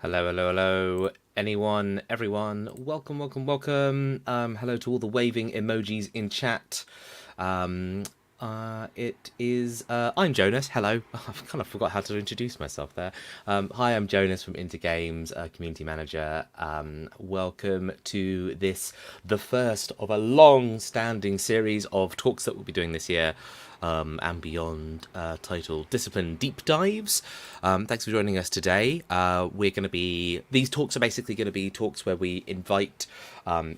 Hello, hello, hello, anyone, everyone, welcome, welcome, welcome. Hello to all the waving emojis in chat. I'm Jonas. Hello. I've kind of forgot how to introduce myself there. Hi, I'm Jonas from Intergames, community manager. Welcome to this, the first of a long-standing series of talks that we'll be doing this year. And beyond, titled Discipline Deep Dives. Thanks for joining us today. These talks are basically going to be talks where we invite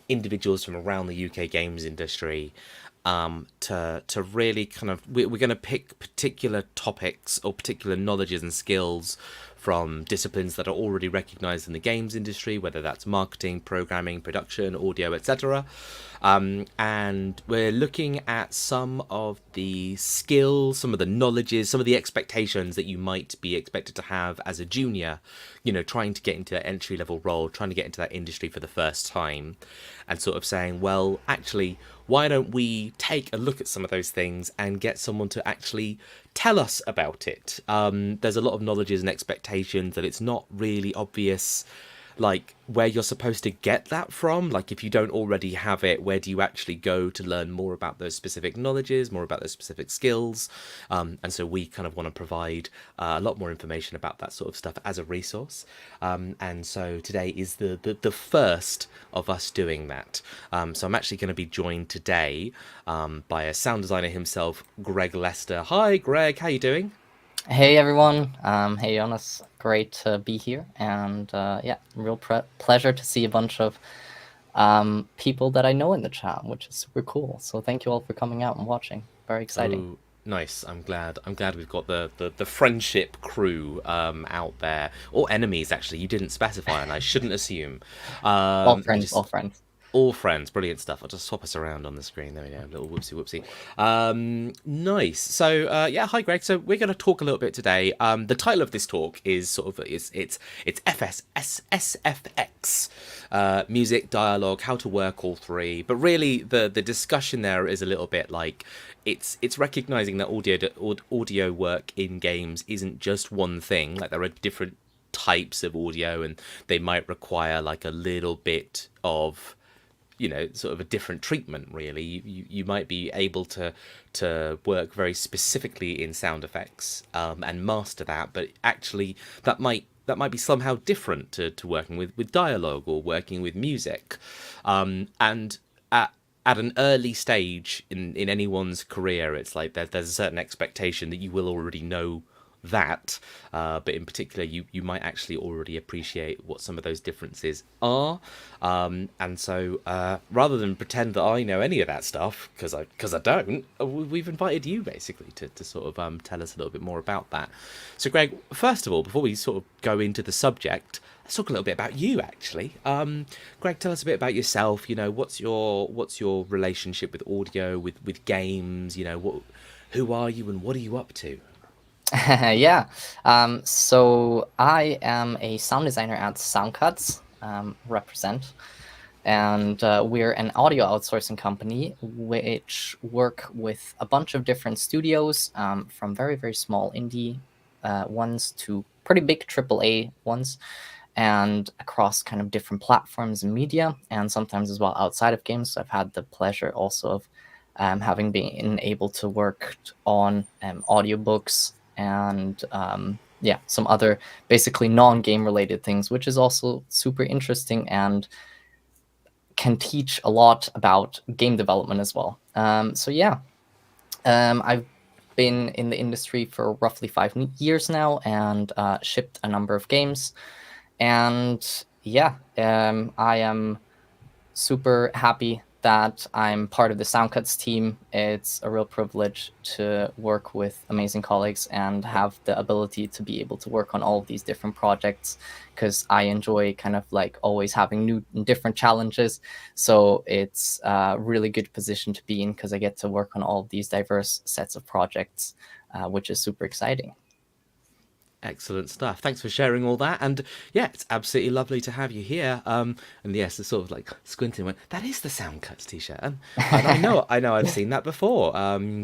individuals from around the UK games industry to really kind of, we're going to pick particular topics or particular knowledges and skills from disciplines that are already recognized in the games industry, whether that's marketing, programming, production, audio, etc. And we're looking at some of the skills, some of the knowledges, some of the expectations that you might be expected to have as a junior, you know, trying to get into an entry-level role, trying to get into that industry for the first time, and sort of saying, well, actually, why don't we take a look at some of those things and get someone to actually tell us about it? There's a lot of knowledges and expectations that it's not really obvious, like, where you're supposed to get that from. Like, if you don't already have it, where do you actually go to learn more about those specific knowledges, more about those specific skills? And so we kind of want to provide a lot more information about that sort of stuff as a resource. And so today is the first of us doing that. So I'm actually going to be joined today by a sound designer himself, Greg Lester. Hi, Greg. How you doing? Hey everyone, hey Jonas, great to be here, and yeah, real pleasure to see a bunch of people that I know in the chat, which is super cool. So thank you all for coming out and watching. Very exciting. Oh, nice. I'm glad we've got the friendship crew out there, or enemies actually. You didn't specify, and I shouldn't assume. All friends, Just all friends. all friends, brilliant stuff. I'll just swap us around on the screen. There we go. Little whoopsie whoopsie. Nice. So yeah, hi Greg. So we're going to talk a little bit today. The title of this talk is sort of it's SFX, music, dialogue, how to work all three. But really, the discussion there is a little bit like it's recognizing that audio work in games isn't just one thing. Like, there are different types of audio, and they might require like a little bit of, you know, sort of a different treatment. Really, you might be able to work very specifically in sound effects and master that, but actually that might be somehow different to working with dialogue or working with music. And at an early stage in anyone's career, it's like there's a certain expectation that you will already know that, but in particular, you might actually already appreciate what some of those differences are. And so, rather than pretend that I know any of that stuff, because I don't, we've invited you basically to sort of tell us a little bit more about that. So, Greg, first of all, before we sort of go into the subject, let's talk a little bit about you actually. Greg, tell us a bit about yourself. What's your relationship with audio, with games? Who are you and what are you up to? Yeah. So I am a sound designer at Soundcuts, represent, and we're an audio outsourcing company which work with a bunch of different studios, from very, very small indie ones to pretty big AAA ones, and across kind of different platforms and media, and sometimes as well outside of games. So I've had the pleasure also of having been able to work on audiobooks and yeah, some other basically non-game related things, which is also super interesting and can teach a lot about game development as well. So yeah, I've been in the industry for roughly 5 years now, and shipped a number of games. And yeah, I am super happy that I'm part of the Soundcuts team. It's a real privilege to work with amazing colleagues and have the ability to be able to work on all of these different projects, because I enjoy kind of like always having new and different challenges. So it's a really good position to be in, because I get to work on all of these diverse sets of projects, which is super exciting. Excellent stuff. Thanks for sharing all that. And yeah, it's absolutely lovely to have you here. And yes, the sort of like squinting went, that is the Sound Cuts t-shirt. And I know I've seen that before.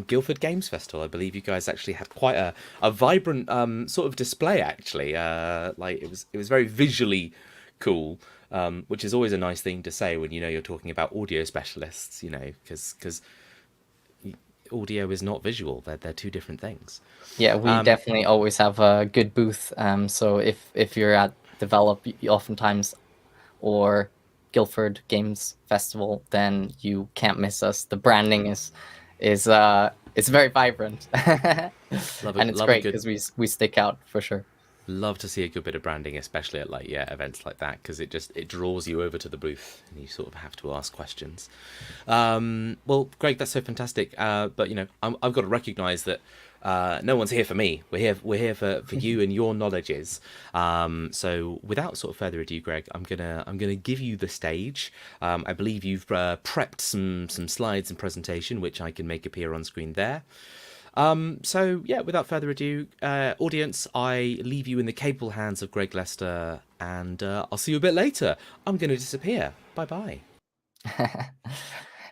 Guildford Games Festival. I believe you guys actually had quite a vibrant sort of display actually. Like it was very visually cool. Which is always a nice thing to say when you're talking about audio specialists, because audio is not visual. They're two different things. Yeah, we definitely always have a good booth. So if you're at Develop, oftentimes, or Guildford Games Festival, then you can't miss us. The branding is it's very vibrant, and Love it's love a great good because we stick out for sure. Love to see a good bit of branding, especially at events like that, because it draws you over to the booth and you sort of have to ask questions. Well, Greg, that's so fantastic. But I've got to recognise that no one's here for me. We're here for you and your knowledges. So without sort of further ado, Greg, I'm gonna give you the stage. I believe you've prepped some slides and presentation, which I can make appear on screen there. So yeah, without further ado, audience, I leave you in the capable hands of Greg Lester, and I'll see you a bit later. I'm going to disappear. Bye bye.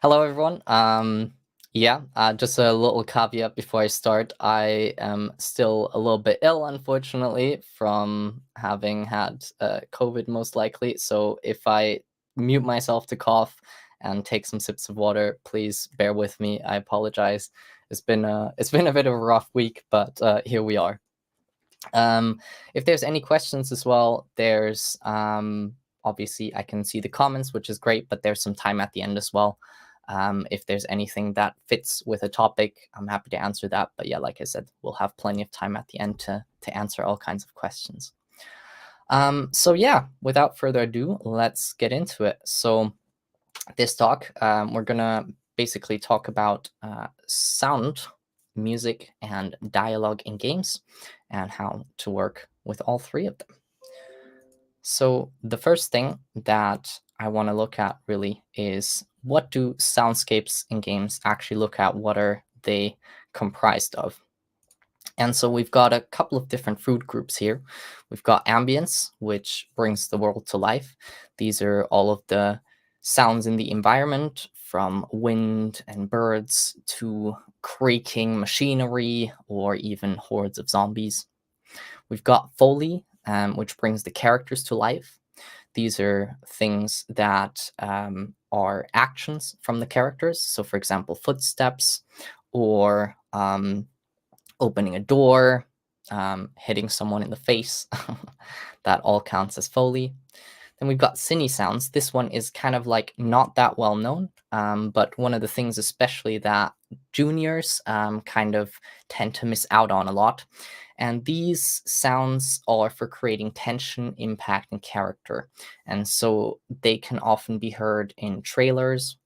Hello, everyone. Yeah, just a little caveat before I start. I am still a little bit ill, unfortunately, from having had COVID, most likely. So if I mute myself to cough and take some sips of water, please bear with me. I apologize. It's been a bit of a rough week, but here we are. If there's any questions as well, there's obviously I can see the comments, which is great, but there's some time at the end as well. If there's anything that fits with a topic, I'm happy to answer that. But yeah, like I said, we'll have plenty of time at the end to answer all kinds of questions. So yeah, without further ado, let's get into it. So this talk, we're gonna basically talk about sound, music, and dialogue in games, and how to work with all three of them. So the first thing that I want to look at really is, what do soundscapes in games actually look at? What are they comprised of? And so we've got a couple of different food groups here. We've got ambience, which brings the world to life. These are all of the sounds in the environment, from wind and birds to creaking machinery or even hordes of zombies. We've got Foley, which brings the characters to life. These are things that are actions from the characters. So, for example, footsteps, or opening a door, hitting someone in the face. That all counts as Foley. Then we've got cine sounds. This one is kind of like not that well known, but one of the things especially that juniors kind of tend to miss out on a lot. And these sounds are for creating tension, impact, and character. And so they can often be heard in trailers,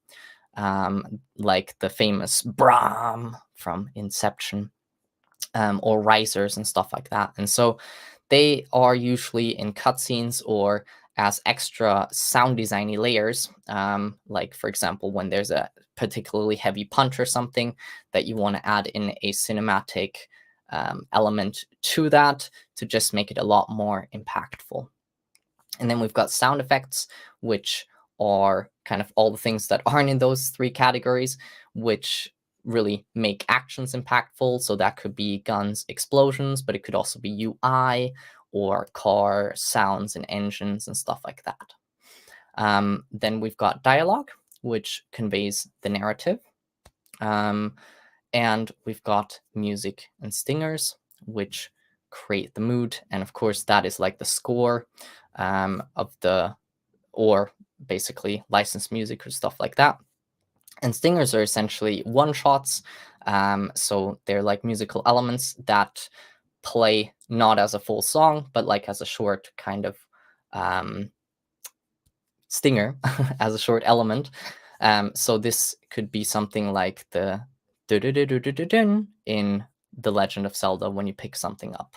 like the famous Bram from Inception, or risers and stuff like that. And so they are usually in cutscenes or as extra sound designy layers, like for example, when there's a particularly heavy punch or something that you want to add in a cinematic element to that to just make it a lot more impactful. And then we've got sound effects, which are kind of all the things that aren't in those three categories, which really make actions impactful. So that could be guns, explosions, but it could also be UI or car sounds and engines and stuff like that. Then we've got dialogue, which conveys the narrative. And we've got music and stingers, which create the mood. And of course, that is like the score of the, or basically licensed music or stuff like that. And stingers are essentially one-shots. So they're like musical elements that play not as a full song, but like as a short kind of stinger, as a short element. So this could be something like the in The Legend of Zelda when you pick something up.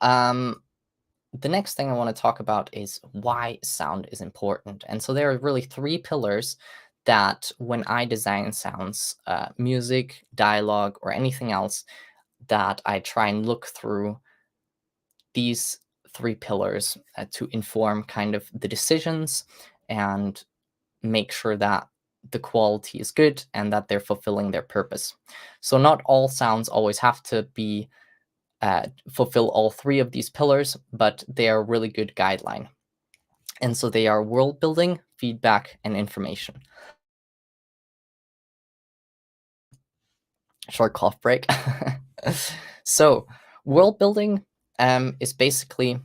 The next thing I want to talk about is why sound is important. And so there are really three pillars that when I design sounds, music, dialogue, or anything else, that I try and look through these three pillars to inform kind of the decisions and make sure that the quality is good and that they're fulfilling their purpose. So not all sounds always have to be fulfill all three of these pillars, but they are a really good guideline. And so they are world building, feedback, and information. Short cough break. So world building is basically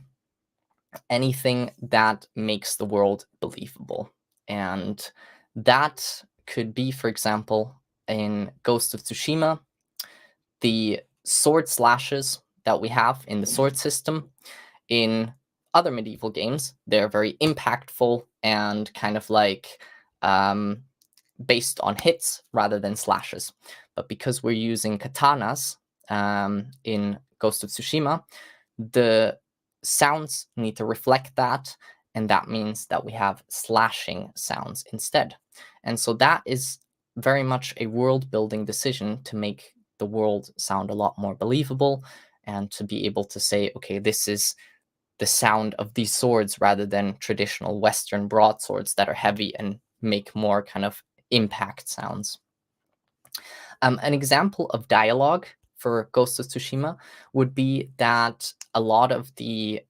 anything that makes the world believable. And that could be, for example, in Ghost of Tsushima, the sword slashes that we have in the sword system. In other medieval games, they're very impactful and kind of like based on hits rather than slashes. But because we're using katanas in Ghost of Tsushima, the sounds need to reflect that, and that means that we have slashing sounds instead. And so that is very much a world building decision to make the world sound a lot more believable and to be able to say, okay, this is the sound of these swords rather than traditional Western broadswords that are heavy and make more kind of impact sounds. An example of dialogue for Ghost of Tsushima would be that a lot of the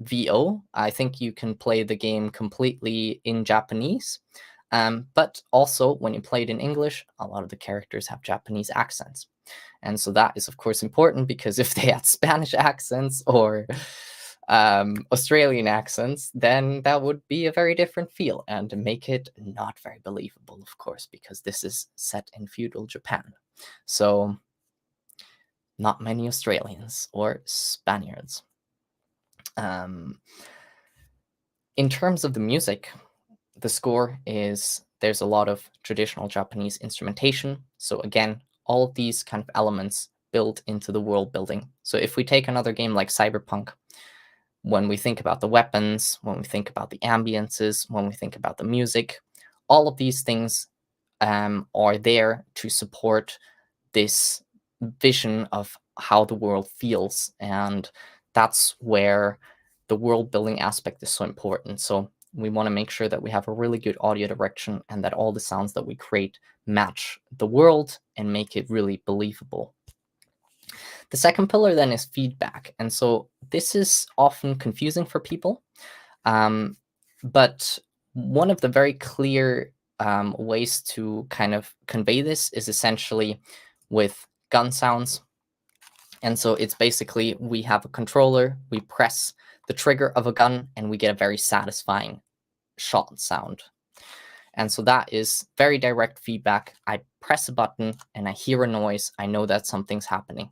VO, I think you can play the game completely in Japanese, but also when you play it in English, a lot of the characters have Japanese accents. And so that is, of course, important because if they had Spanish accents or Australian accents, then that would be a very different feel and make it not very believable, of course, because this is set in feudal Japan. So not many Australians or Spaniards. In terms of the music, the score is, there's a lot of traditional Japanese instrumentation. So again, all of these kind of elements built into the world building. So if we take another game like Cyberpunk, when we think about the weapons, when we think about the ambiences, when we think about the music, all of these things are there to support this vision of how the world feels. And that's where the world building aspect is so important. So we want to make sure that we have a really good audio direction and that all the sounds that we create match the world and make it really believable. The second pillar then is feedback. And so this is often confusing for people. But one of the very clear ways to kind of convey this is essentially with gun sounds. And so it's basically, we have a controller, we press the trigger of a gun, and we get a very satisfying shot sound. And so that is very direct feedback. I press a button and I hear a noise. I know that something's happening.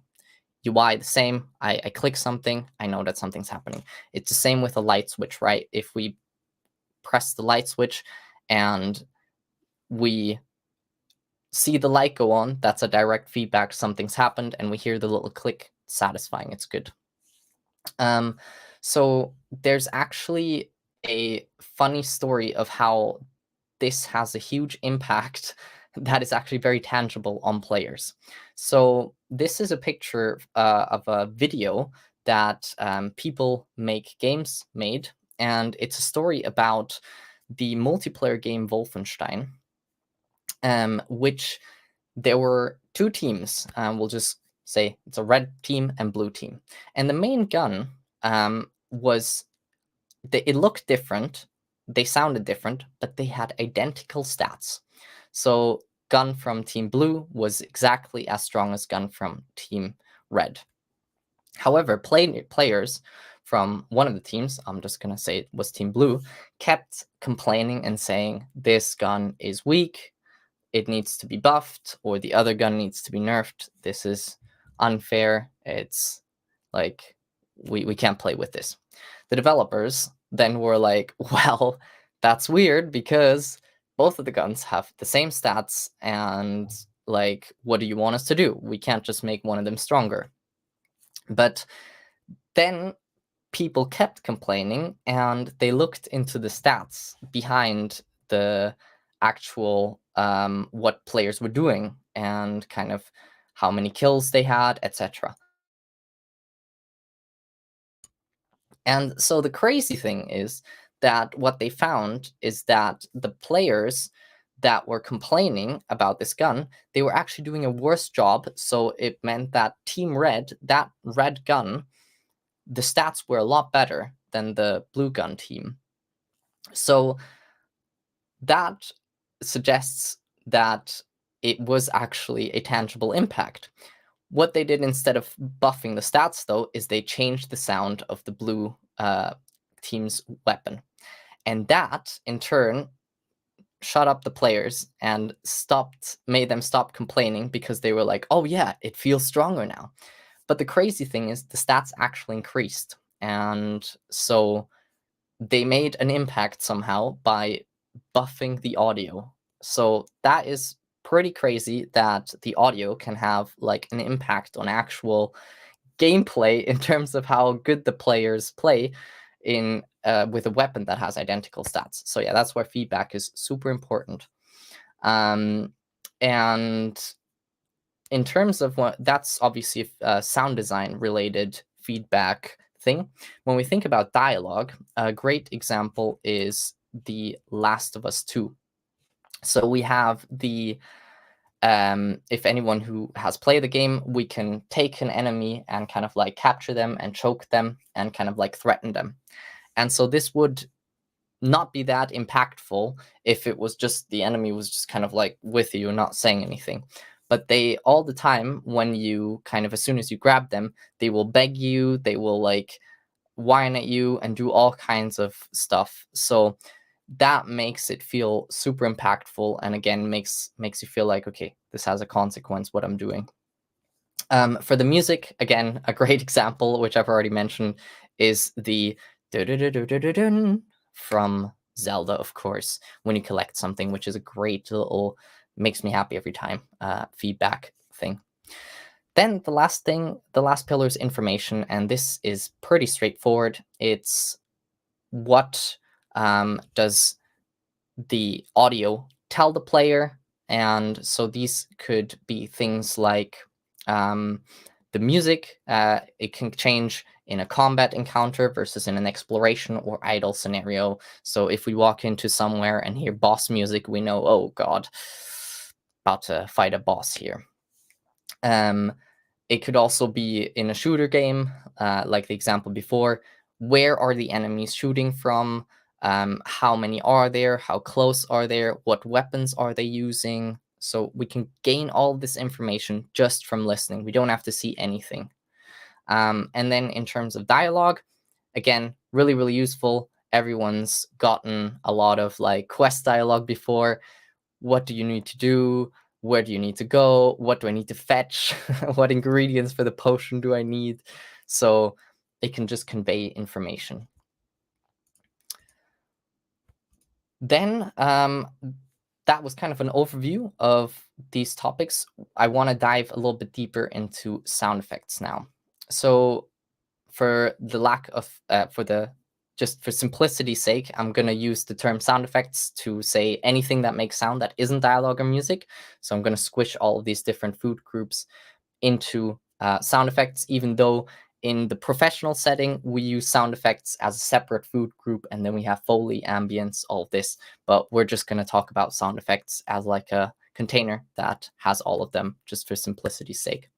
UI the same. I click something, I know that something's happening. It's the same with a light switch, right? If we press the light switch and we see the light go on, that's a direct feedback, something's happened, and we hear the little click, satisfying, it's good. So there's actually a funny story of how this has a huge impact that is actually very tangible on players. So this is a picture of a video that people make games made, and it's a story about the multiplayer game Wolfenstein, which there were two teams. We'll just say it's a red team and blue team. And the main gun was, it looked different, they sounded different, but they had identical stats. So gun from team blue was exactly as strong as gun from team red. However, players from one of the teams, I'm just going to say it was team blue, kept complaining and saying, this gun is weak, it needs to be buffed, or the other gun needs to be nerfed. This is unfair. It's like, we can't play with this. The developers then were like, well, that's weird because both of the guns have the same stats, and like, what do you want us to do? We can't just make one of them stronger. But then people kept complaining, and they looked into the stats behind the actual what players were doing and kind of how many kills they had, etc. And so the crazy thing is that what they found is that the players that were complaining about this gun, they were actually doing a worse job. So it meant that Team Red, that red gun, the stats were a lot better than the blue gun team. So that suggests that it was actually a tangible impact. What they did instead of buffing the stats, though, is they changed the sound of the blue team's weapon. And that, in turn, shut up the players and made them stop complaining, because they were like, oh yeah, it feels stronger now. But the crazy thing is the stats actually increased. And so they made an impact somehow by buffing the audio. So that is pretty crazy that the audio can have like an impact on actual gameplay in terms of how good the players play in with a weapon that has identical stats. So yeah, that's where feedback is super important. And in terms of what, that's obviously a sound design related feedback thing. When we think about dialogue, a great example is The Last of Us 2. So we have the, if anyone who has played the game, we can take an enemy and kind of like capture them and choke them and kind of like threaten them. And so this would not be that impactful if it was just the enemy was just kind of like with you and not saying anything. But they, all the time, when you kind of, as soon as you grab them, they will beg you, they will like whine at you and do all kinds of stuff. So that makes it feel super impactful, and again makes you feel like, okay, this has a consequence what I'm doing. For the music, again, a great example, which I've already mentioned, is the from Zelda, of course, when you collect something, which is a great little, makes me happy every time, feedback thing. Then the last pillar is information, and this is pretty straightforward. It's what does the audio tell the player, and so these could be things like the music. It can change in a combat encounter versus in an exploration or idle scenario. So if we walk into somewhere and hear boss music, we know, oh god, about to fight a boss here. It could also be in a shooter game, like the example before. Where are the enemies shooting from? How many are there? How close are they? What weapons are they using? So we can gain all this information just from listening. We don't have to see anything. And then in terms of dialogue, again, really, really useful. Everyone's gotten a lot of like quest dialogue before. What do you need to do? where do you need to go? What do I need to fetch? What ingredients for the potion do I need? So it can just convey information. Then that was kind of an overview of these topics. I want to dive a little bit deeper into sound effects now. So for the lack of, just for simplicity's sake, I'm going to use the term sound effects to say anything that makes sound that isn't dialogue or music. So I'm going to squish all of these different food groups into sound effects, even though in the professional setting, we use sound effects as a separate food group, and then we have Foley, ambience, all of this. But we're just going to talk about sound effects as like a container that has all of them, just for simplicity's sake.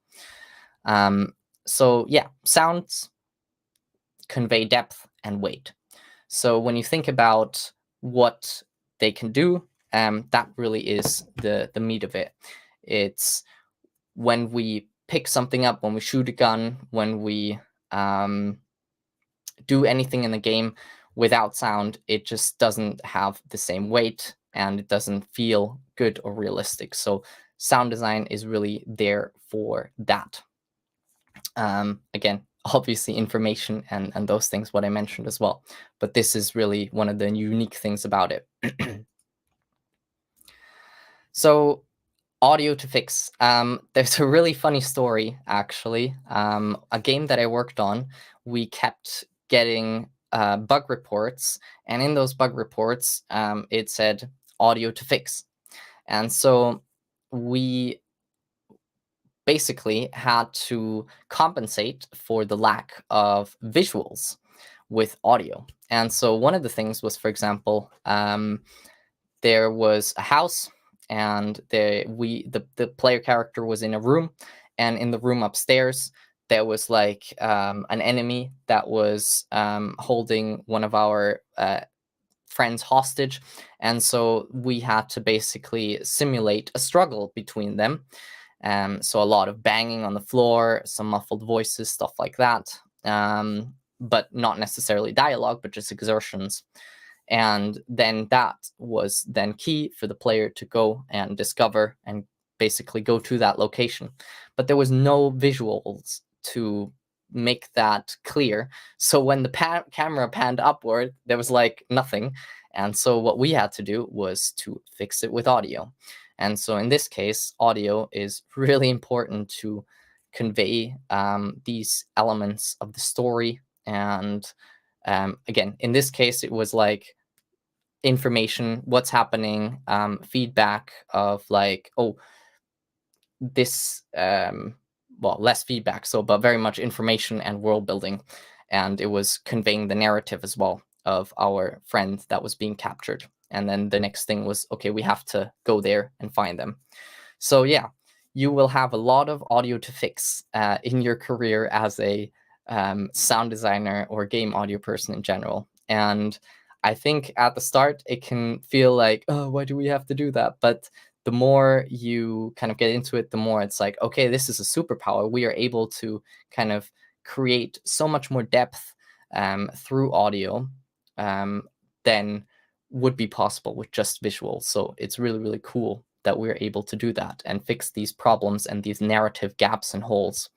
So yeah, sounds convey depth and weight. So when you think about what they can do, that really is the meat of it. It's when we pick something up, when we shoot a gun, when we do anything in the game without sound, it just doesn't have the same weight and it doesn't feel good or realistic. So sound design is really there for that. Again, obviously information and those things, what I mentioned as well. But this is really one of the unique things about it. So audio to fix. There's a really funny story, actually. A game that I worked on, we kept getting bug reports. And in those bug reports, it said audio to fix. And so we basically had to compensate for the lack of visuals with audio. And so one of the things was, for example, there was a house and the player character was in a room, and in the room upstairs there was like an enemy that was holding one of our friends hostage, and so we had to basically simulate a struggle between them. So a lot of banging on the floor, some muffled voices, stuff like that, but not necessarily dialogue, but just exertions. And then that was then key for the player to go and discover and basically go to that location. But there was no visuals to make that clear. So when the camera panned upward, there was like nothing. And so what we had to do was to fix it with audio. And so in this case, audio is really important to convey these elements of the story. And again, in this case, it was like information, what's happening, feedback of like, oh, this, well, less feedback, so, but very much information and world building. And it was conveying the narrative as well of our friend that was being captured. And then the next thing was, okay, we have to go there and find them. So yeah, you will have a lot of audio to fix in your career as a sound designer or game audio person in general. And I think at the start, it can feel like, oh, why do we have to do that? But the more you kind of get into it, the more it's like, okay, this is a superpower. We are able to kind of create so much more depth through audio than would be possible with just visuals. So it's really, really cool that we're able to do that and fix these problems and these narrative gaps and holes.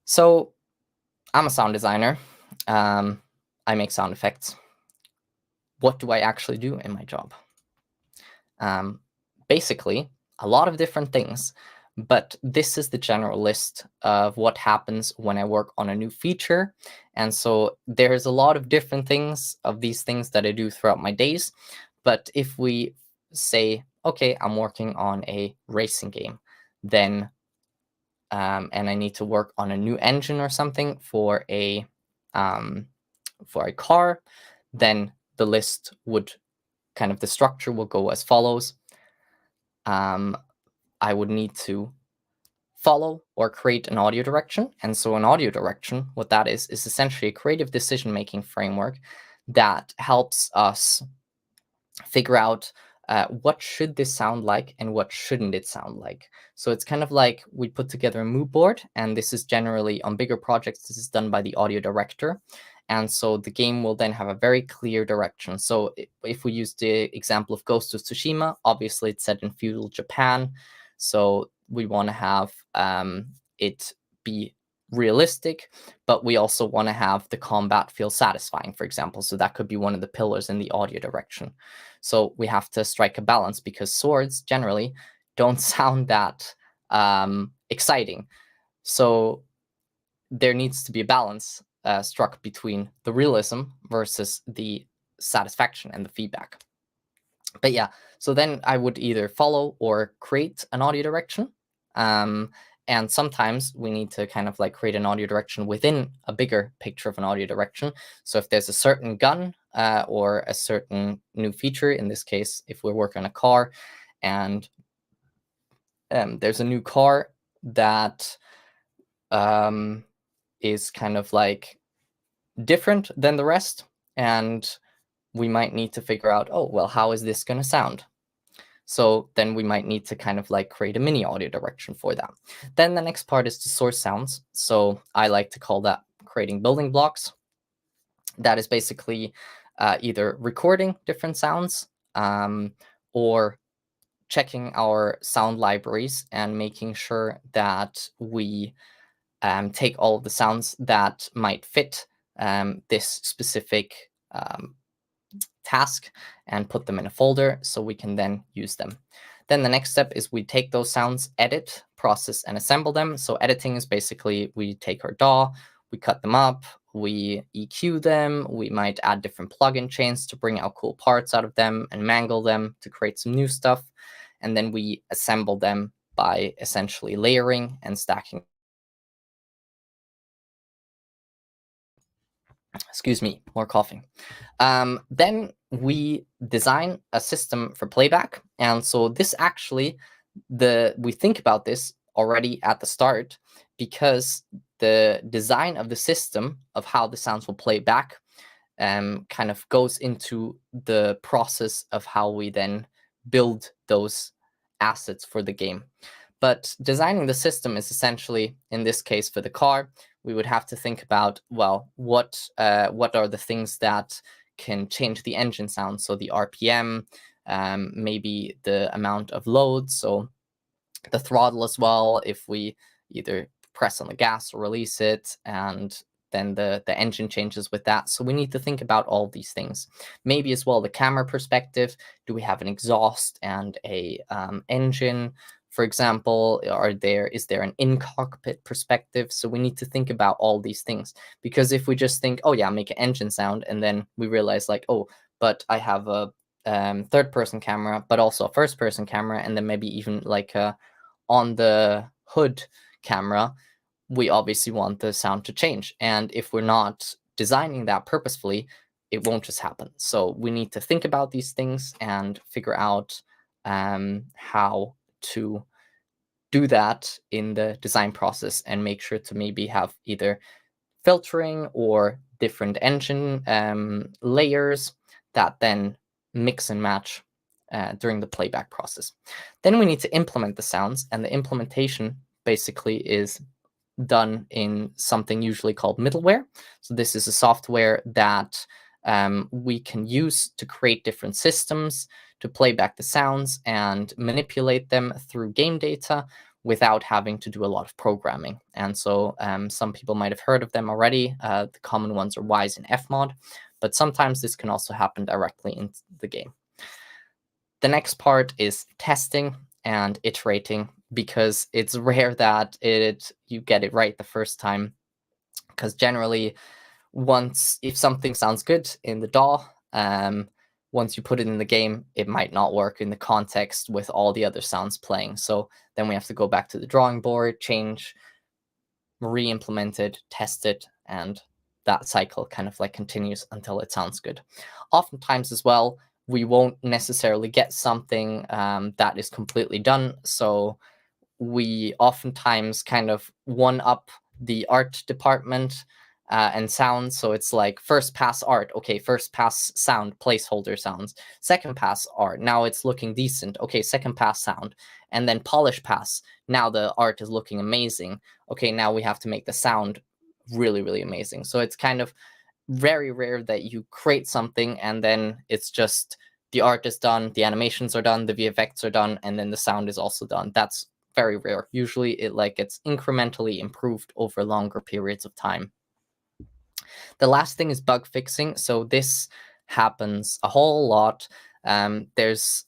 So I'm a sound designer. I make sound effects. What do I actually do in my job? Basically, a lot of different things, but this is the general list of what happens when I work on a new feature. And so there's a lot of different things of these things that I do throughout my days. But if we say, okay, I'm working on a racing game, then and I need to work on a new engine or something for a car, then the list would kind of, the structure will go as follows. I would need to follow or create an audio direction. And so an audio direction, what that is essentially a creative decision-making framework that helps us figure out what should this sound like and what shouldn't it sound like. So it's kind of like we put together a mood board, and this is generally on bigger projects, this is done by the audio director. And so the game will then have a very clear direction. So if we use the example of Ghost of Tsushima, obviously it's set in feudal Japan. So we want to have it be realistic, but we also want to have the combat feel satisfying, for example. So that could be one of the pillars in the audio direction. So we have to strike a balance, because swords generally don't sound that exciting. So there needs to be a balance struck between the realism versus the satisfaction and the feedback. But yeah, so then I would either follow or create an audio direction. And sometimes we need to kind of like create an audio direction within a bigger picture of an audio direction. So if there's a certain gun or a certain new feature, in this case, if we're working on a car, and there's a new car that is kind of like different than the rest, and we might need to figure out, oh, well, how is this going to sound? So then we might need to kind of like create a mini audio direction for that. Then the next part is to source sounds. So I like to call that creating building blocks. That is basically either recording different sounds or checking our sound libraries and making sure that we take all of the sounds that might fit this specific task and put them in a folder so we can then use them. Then the next step is we take those sounds, edit, process, and assemble them. So editing is basically we take our DAW, we cut them up, we EQ them, we might add different plugin chains to bring out cool parts out of them and mangle them to create some new stuff. And then we assemble them by essentially layering and stacking. Excuse me, more coughing. Then we design a system for playback. And so this actually, we think about this already at the start, because the design of the system of how the sounds will play back kind of goes into the process of how we then build those assets for the game. But designing the system is essentially, in this case for the car, we would have to think about, well, what are the things that can change the engine sound? So the RPM, maybe the amount of load, so the throttle as well, if we either press on the gas or release it, and then the engine changes with that. So we need to think about all these things. Maybe as well the camera perspective. Do we have an exhaust and a engine? For example, is there an in-cockpit perspective? So we need to think about all these things, because if we just think, oh yeah, make an engine sound, and then we realize like, oh, but I have a third-person camera, but also a first-person camera, and then maybe even like a on the hood camera, we obviously want the sound to change. And if we're not designing that purposefully, it won't just happen. So we need to think about these things and figure out how to do that in the design process, and make sure to maybe have either filtering or different engine layers that then mix and match during the playback process. Then we need to implement the sounds, and the implementation basically is done in something usually called middleware. So this is a software that we can use to create different systems to play back the sounds and manipulate them through game data without having to do a lot of programming. And so some people might have heard of them already. The common ones are Wise and Fmod, but sometimes this can also happen directly in the game. The next part is testing and iterating, because it's rare that you get it right the first time, because generally if something sounds good in the DAW, once you put it in the game, it might not work in the context with all the other sounds playing. So then we have to go back to the drawing board, change, re-implement it, test it, and that cycle kind of like continues until it sounds good. Oftentimes as well, we won't necessarily get something that is completely done. So we oftentimes kind of one-up the art department and sound. So it's like first pass art, okay, first pass sound, placeholder sounds. Second pass art, now it's looking decent. Okay, second pass sound. And then polish pass, now the art is looking amazing. Okay, now we have to make the sound really, really amazing. So it's kind of very rare that you create something and then it's just the art is done, the animations are done, the VFX are done, and then the sound is also done. That's very rare. Usually it like gets incrementally improved over longer periods of time. The last thing is bug fixing. So this happens a whole lot. There's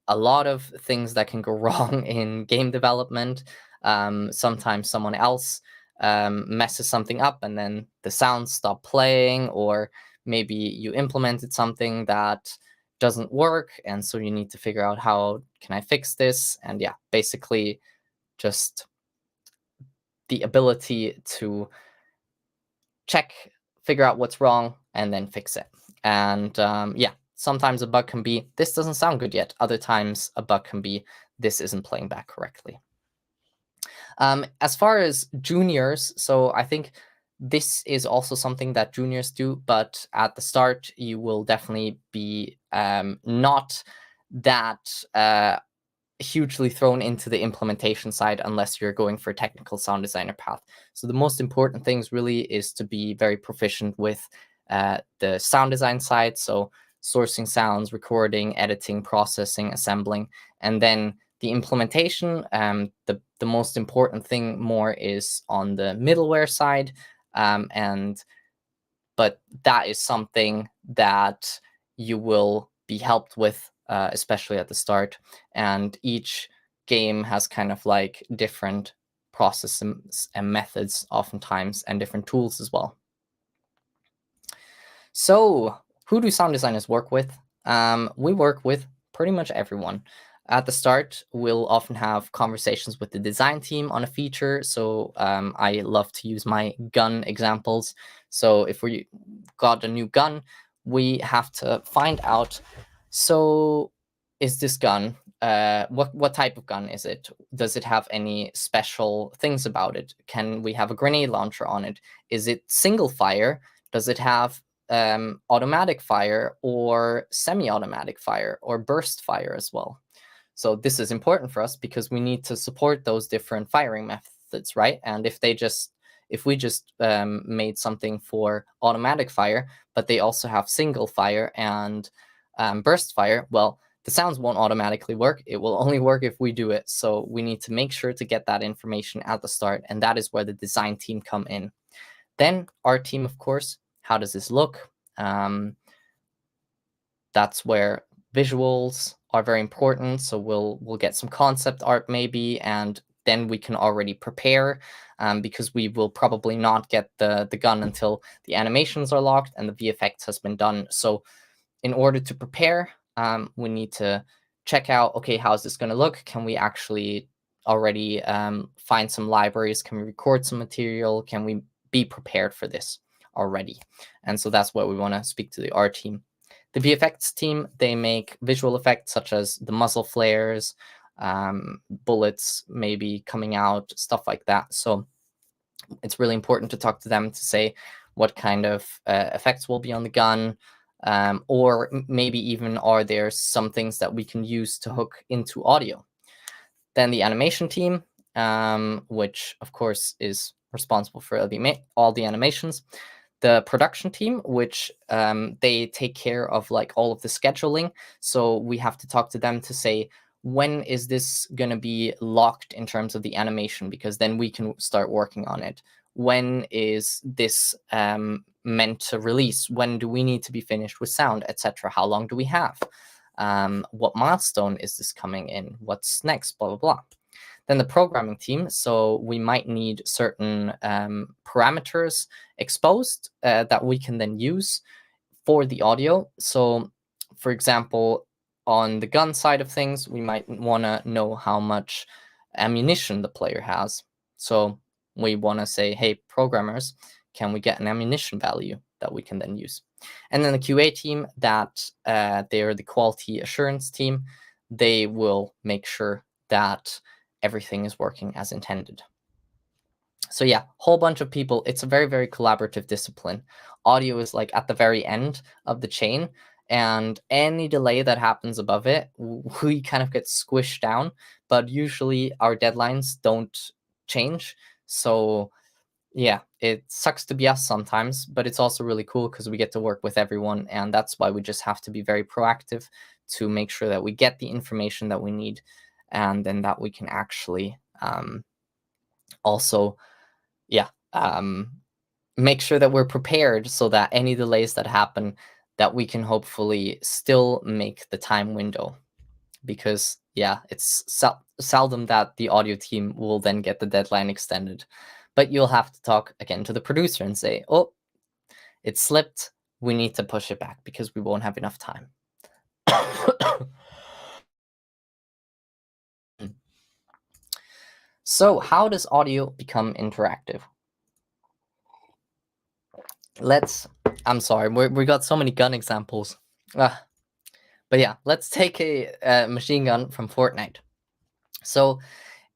a lot of things that can go wrong in game development. Sometimes someone else messes something up and then the sounds stop playing, or maybe you implemented something that doesn't work, and so you need to figure out how can I fix this. And yeah, basically just the ability to check, figure out what's wrong, and then fix it. And yeah, sometimes a bug can be, this doesn't sound good yet. Other times a bug can be, this isn't playing back correctly. As far as juniors, so I think this is also something that juniors do, but at the start, you will definitely be not that hugely thrown into the implementation side unless you're going for a technical sound designer path. So the most important things really is to be very proficient with the sound design side. So sourcing sounds, recording, editing, processing, assembling, and then the implementation. The most important thing more is on the middleware side, but that is something that you will be helped with, especially at the start. And each game has kind of like different processes and methods oftentimes, and different tools as well. So who do sound designers work with? We work with pretty much everyone. At the start, we'll often have conversations with the design team on a feature. So I love to use my gun examples. So if we got a new gun, we have to find out, so is this gun, what type of gun is it? Does it have any special things about it? Can we have a grenade launcher on it? Is it single fire? Does it have automatic fire or semi-automatic fire or burst fire as well? So this is important for us because we need to support those different firing methods, right? And if we just made something for automatic fire, but they also have single fire and burst fire, well, the sounds won't automatically work. It will only work if we do it. So we need to make sure to get that information at the start, and that is where the design team come in. Then our team, of course, how does this look? That's where visuals are very important. So we'll get some concept art maybe, and then we can already prepare, because we will probably not get the gun until the animations are locked and the VFX has been done. So in order to prepare, we need to check out, okay, how's this going to look? Can we actually already find some libraries? Can we record some material? Can we be prepared for this already? And so that's where we want to speak to the art team. The VFX team, they make visual effects such as the muzzle flares, bullets maybe coming out, stuff like that. So it's really important to talk to them to say what kind of effects will be on the gun, or maybe even are there some things that we can use to hook into audio. Then the animation team, which of course is responsible for all the animations. The production team, which they take care of like all of the scheduling. So we have to talk to them to say, when is this going to be locked in terms of the animation? Because then we can start working on it. When is this meant to release? When do we need to be finished with sound, etc.? How long do we have? What milestone is this coming in? What's next? Blah, blah, blah. Then the programming team, so we might need certain parameters exposed that we can then use for the audio. So, for example, on the gun side of things, we might want to know how much ammunition the player has. So we want to say, hey, programmers, can we get an ammunition value that we can then use? And then the QA team, that they're the quality assurance team. They will make sure that everything is working as intended. So yeah, whole bunch of people. It's a very, very collaborative discipline. Audio is like at the very end of the chain, and any delay that happens above it, we kind of get squished down. But usually our deadlines don't change. So yeah, it sucks to be us sometimes, but it's also really cool because we get to work with everyone, and that's why we just have to be very proactive to make sure that we get the information that we need, and then that we can actually also, yeah, make sure that we're prepared so that any delays that happen, that we can hopefully still make the time window. Because yeah, it's seldom that the audio team will then get the deadline extended. But you'll have to talk again to the producer and say, oh, it slipped. We need to push it back because we won't have enough time. So how does audio become interactive? I'm sorry, we got so many gun examples. But yeah, let's take a machine gun from Fortnite. So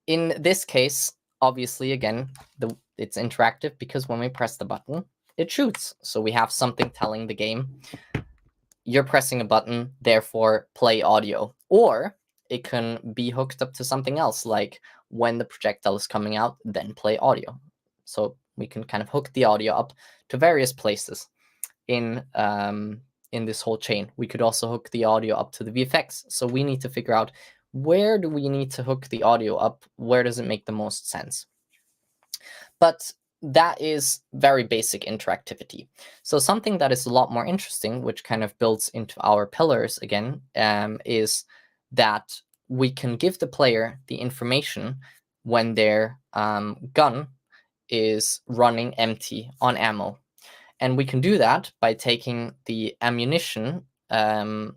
in this case, obviously, again, it's interactive because when we press the button, it shoots. So we have something telling the game, you're pressing a button, therefore play audio. Or it can be hooked up to something else, like when the projectile is coming out, then play audio. So we can kind of hook the audio up to various places in this whole chain. We could also hook the audio up to the VFX. So we need to figure out, where do we need to hook the audio up? Where does it make the most sense? But that is very basic interactivity. So something that is a lot more interesting, which kind of builds into our pillars again, is that we can give the player the information when their gun is running empty on ammo. And we can do that by taking the ammunition game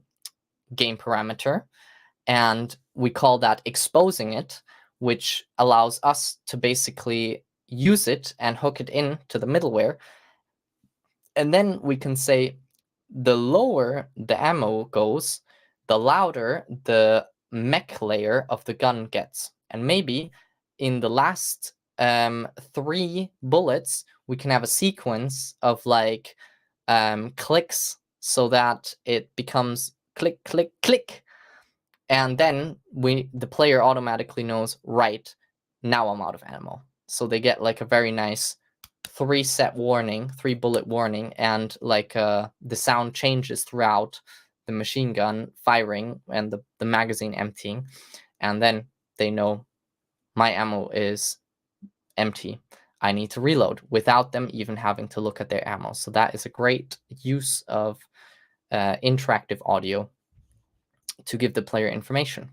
parameter, and we call that exposing it, which allows us to basically use it and hook it in to the middleware. And then we can say the lower the ammo goes, the louder the mech layer of the gun gets. And maybe in the last 3 bullets, we can have a sequence of like clicks so that it becomes click, click, click. And then the player automatically knows, right, now I'm out of ammo. So they get like a very nice 3-bullet warning, and like the sound changes throughout the machine gun firing and the magazine emptying. And then they know my ammo is empty. I need to reload without them even having to look at their ammo. So that is a great use of interactive audio to give the player information.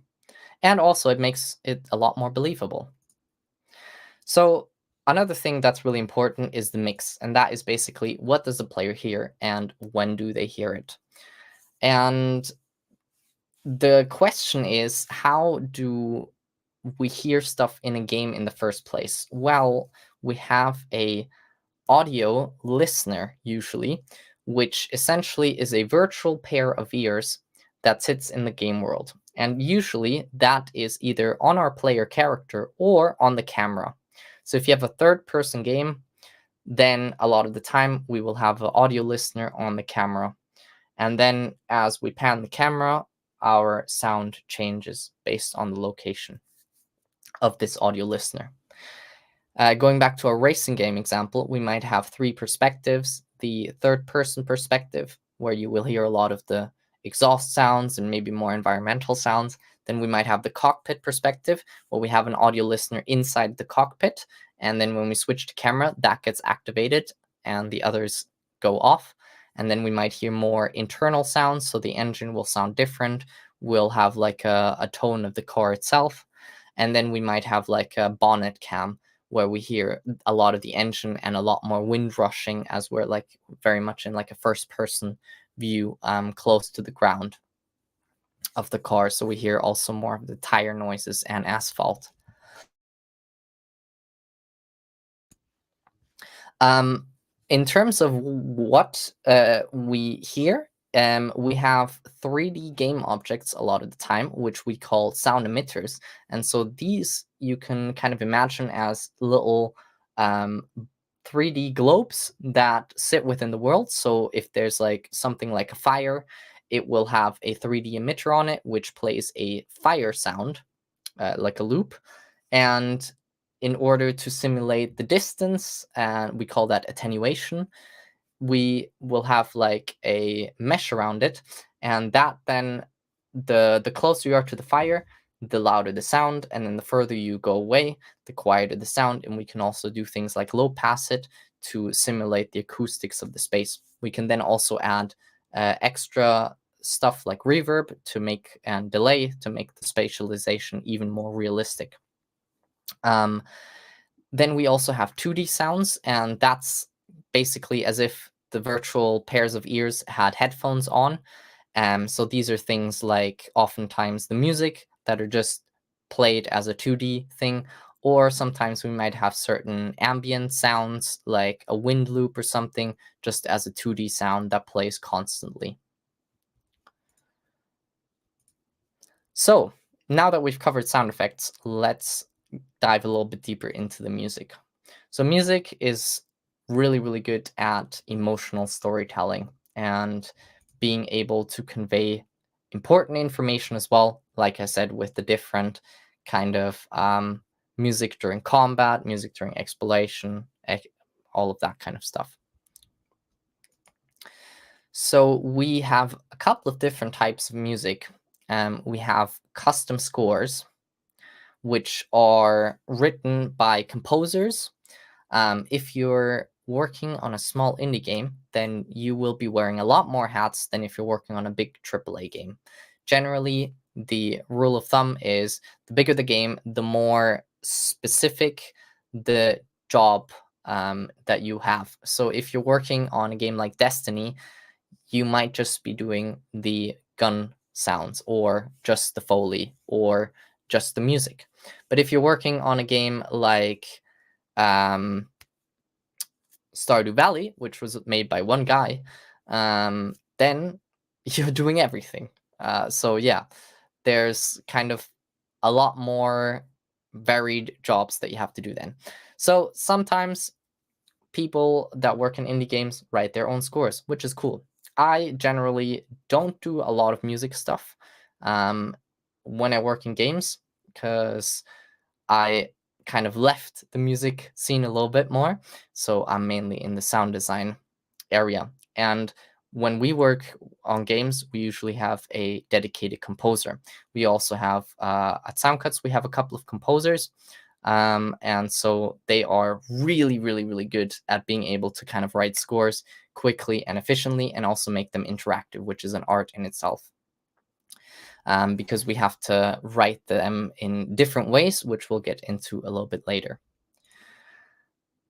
And also it makes it a lot more believable. So another thing that's really important is the mix, and that is basically, what does the player hear and when do they hear it? And the question is, how do we hear stuff in a game in the first place? Well, we have a audio listener usually, which essentially is a virtual pair of ears that sits in the game world. And usually that is either on our player character or on the camera. So if you have a third-person game, then a lot of the time we will have an audio listener on the camera. And then as we pan the camera, our sound changes based on the location of this audio listener. Going back to a racing game example, we might have 3 perspectives. The third-person perspective, where you will hear a lot of the exhaust sounds and maybe more environmental sounds. Then we might have the cockpit perspective, where we have an audio listener inside the cockpit. And then when we switch to camera, that gets activated and the others go off. And then we might hear more internal sounds, so the engine will sound different. We'll have like a tone of the car itself. And then we might have like a bonnet cam, where we hear a lot of the engine and a lot more wind rushing, as we're like very much in like a first person view close to the ground of the car. So we hear also more of the tire noises and asphalt. In terms of what we hear, we have 3D game objects a lot of the time, which we call sound emitters. And so these you can kind of imagine as little 3D globes that sit within the world. So if there's like something like a fire, it will have a 3D emitter on it, which plays a fire sound, like a loop. And in order to simulate the distance, and we call that attenuation, we will have like a mesh around it, and that then the closer you are to the fire, the louder the sound, and then the further you go away, the quieter the sound. And we can also do things like low pass it to simulate the acoustics of the space. We can then also add extra stuff like reverb to make and delay to make the spatialization even more realistic. Then we also have 2D sounds, and that's basically as if the virtual pairs of ears had headphones on. So these are things like oftentimes the music that are just played as a 2D thing, or sometimes we might have certain ambient sounds like a wind loop or something just as a 2D sound that plays constantly. So now that we've covered sound effects, let's dive a little bit deeper into the music. So music is really, really good at emotional storytelling and being able to convey important information as well. Like I said, with the different kind of music during combat, music during exploration, all of that kind of stuff. So we have a couple of different types of music. We have custom scores, which are written by composers. If you're working on a small indie game, then you will be wearing a lot more hats than if you're working on a big AAA game. Generally, the rule of thumb is the bigger the game, the more specific the job that you have. So if you're working on a game like Destiny, you might just be doing the gun sounds or just the Foley or just the music. But if you're working on a game like Stardew Valley, which was made by one guy, then you're doing everything. So yeah, there's kind of a lot more varied jobs that you have to do then. So sometimes people that work in indie games write their own scores, which is cool. I generally don't do a lot of music stuff when I work in games, because I kind of left the music scene a little bit more. So I'm mainly in the sound design area. And when we work on games, we usually have a dedicated composer. We also have, at Soundcuts, we have a couple of composers. And so they are really, really, really good at being able to kind of write scores quickly and efficiently and also make them interactive, which is an art in itself. Because we have to write them in different ways, which we'll get into a little bit later.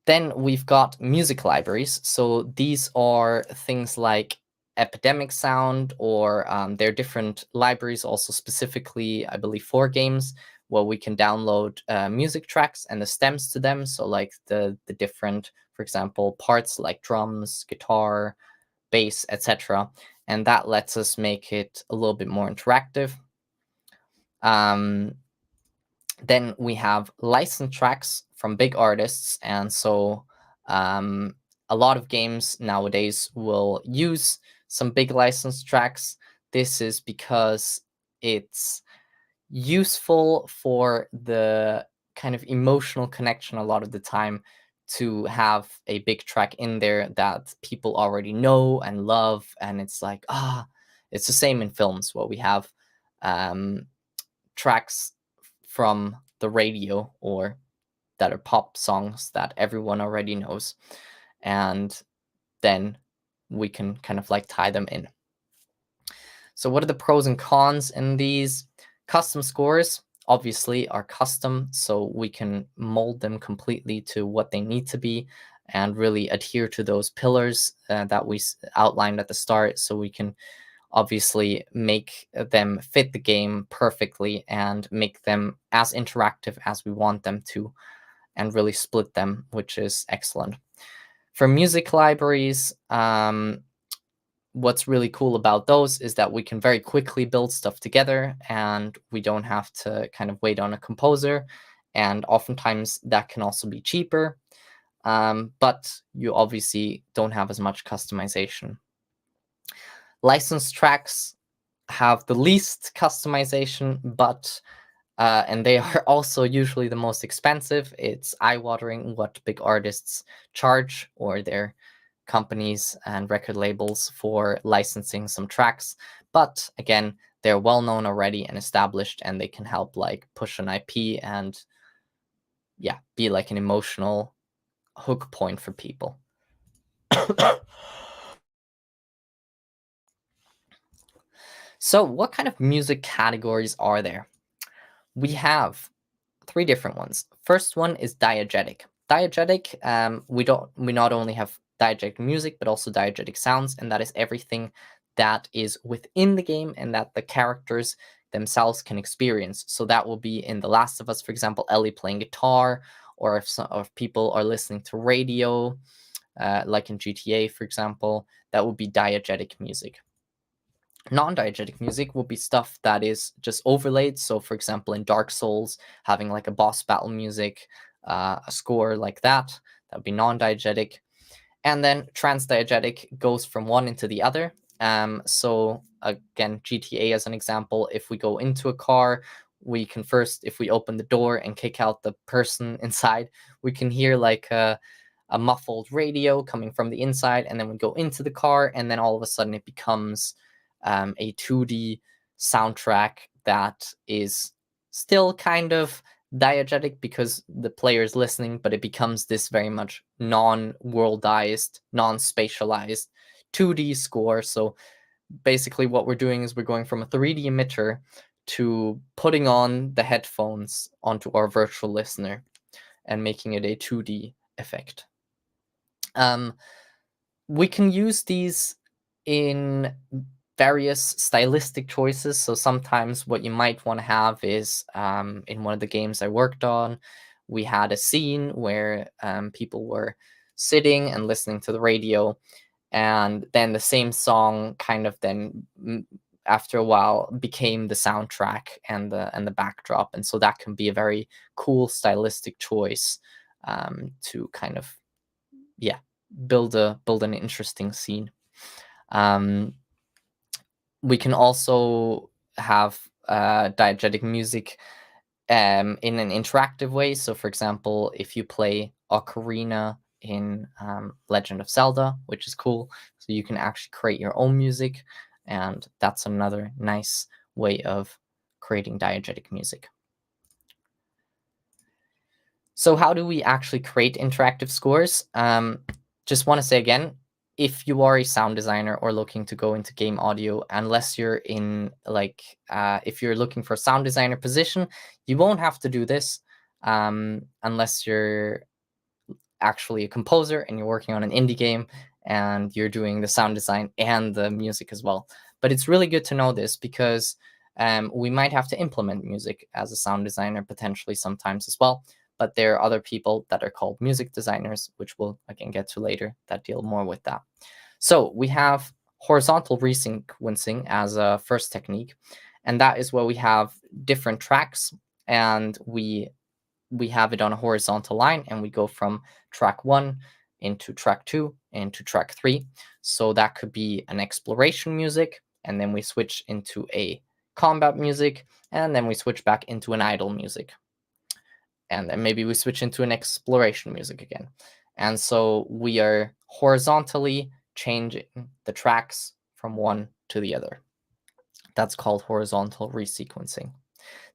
Then we've got music libraries. So these are things like Epidemic Sound, or there are different libraries also specifically, I believe, for games, where we can download music tracks and the stems to them. So like the different, for example, parts like drums, guitar, bass, etc. And that lets us make it a little bit more interactive. Then we have licensed tracks from big artists. And so a lot of games nowadays will use some big licensed tracks. This is because it's useful for the kind of emotional connection a lot of the time to have a big track in there that people already know and love. And it's like, it's the same in films where we have tracks from the radio or that are pop songs that everyone already knows. And then we can kind of like tie them in. So what are the pros and cons in these? Custom scores obviously are custom, so we can mold them completely to what they need to be and really adhere to those pillars that we outlined at the start. So we can obviously make them fit the game perfectly and make them as interactive as we want them to, and really split them, which is excellent. For music libraries, what's really cool about those is that we can very quickly build stuff together and we don't have to kind of wait on a composer. And oftentimes that can also be cheaper, but you obviously don't have as much customization. Licensed tracks have the least customization, but And they are also usually the most expensive. It's eye-watering what big artists charge, or their companies and record labels, for licensing some tracks. But again, they're well known already and established, and they can help like push an IP and yeah, be like an emotional hook point for people. So what kind of music categories are there? We have 3 different ones. First one is diegetic. Diegetic, we not only have diegetic music, but also diegetic sounds, and that is everything that is within the game and that the characters themselves can experience. So that will be in The Last of Us, for example, Ellie playing guitar, or if people are listening to radio, like in GTA, for example, that would be diegetic music. Non-diegetic music will be stuff that is just overlaid. So for example, in Dark Souls, having like a boss battle music, a score like that would be non-diegetic. And then transdiegetic goes from one into the other. So again, GTA as an example, if we go into a car, we can first, if we open the door and kick out the person inside, we can hear like a muffled radio coming from the inside, and then we go into the car, and then all of a sudden it becomes a 2D soundtrack that is still kind of diegetic because the player is listening, but it becomes this very much non-worldized, non-spatialized 2D score. So basically what we're doing is we're going from a 3D emitter to putting on the headphones onto our virtual listener and making it a 2D effect. We can use these in various stylistic choices. So sometimes what you might want to have is, in one of the games I worked on, we had a scene where people were sitting and listening to the radio, and then the same song kind of then after a while became the soundtrack and the backdrop, and so that can be a very cool stylistic choice to kind of build an interesting scene. We can also have diegetic music in an interactive way. So for example, if you play Ocarina in Legend of Zelda, which is cool, so you can actually create your own music, and that's another nice way of creating diegetic music. So how do we actually create interactive scores? Just want to say again, if you are a sound designer or looking to go into game audio, unless you're in if you're looking for a sound designer position, you won't have to do this unless you're actually a composer and you're working on an indie game and you're doing the sound design and the music as well. But it's really good to know this because we might have to implement music as a sound designer potentially sometimes as well. But there are other people that are called music designers, which we'll again get to later, that deal more with that. So we have horizontal resequencing as a first technique, and that is where we have different tracks and we have it on a horizontal line, and we go from track 1 into track 2 into track 3. So that could be an exploration music, and then we switch into a combat music, and then we switch back into an idle music. And then maybe we switch into an exploration music again. And so we are horizontally changing the tracks from one to the other. That's called horizontal resequencing.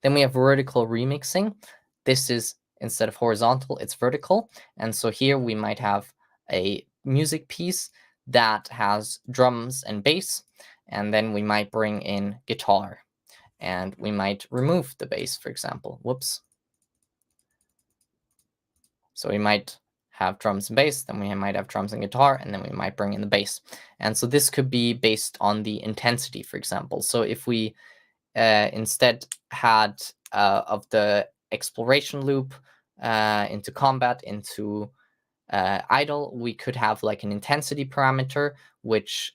Then we have vertical remixing. This is, instead of horizontal, it's vertical. And so here we might have a music piece that has drums and bass, and then we might bring in guitar, and we might remove the bass, for example. Whoops. So we might have drums and bass, then we might have drums and guitar, and then we might bring in the bass. And so this could be based on the intensity, for example. So if we instead had of the exploration loop into combat, into idle, we could have like an intensity parameter, which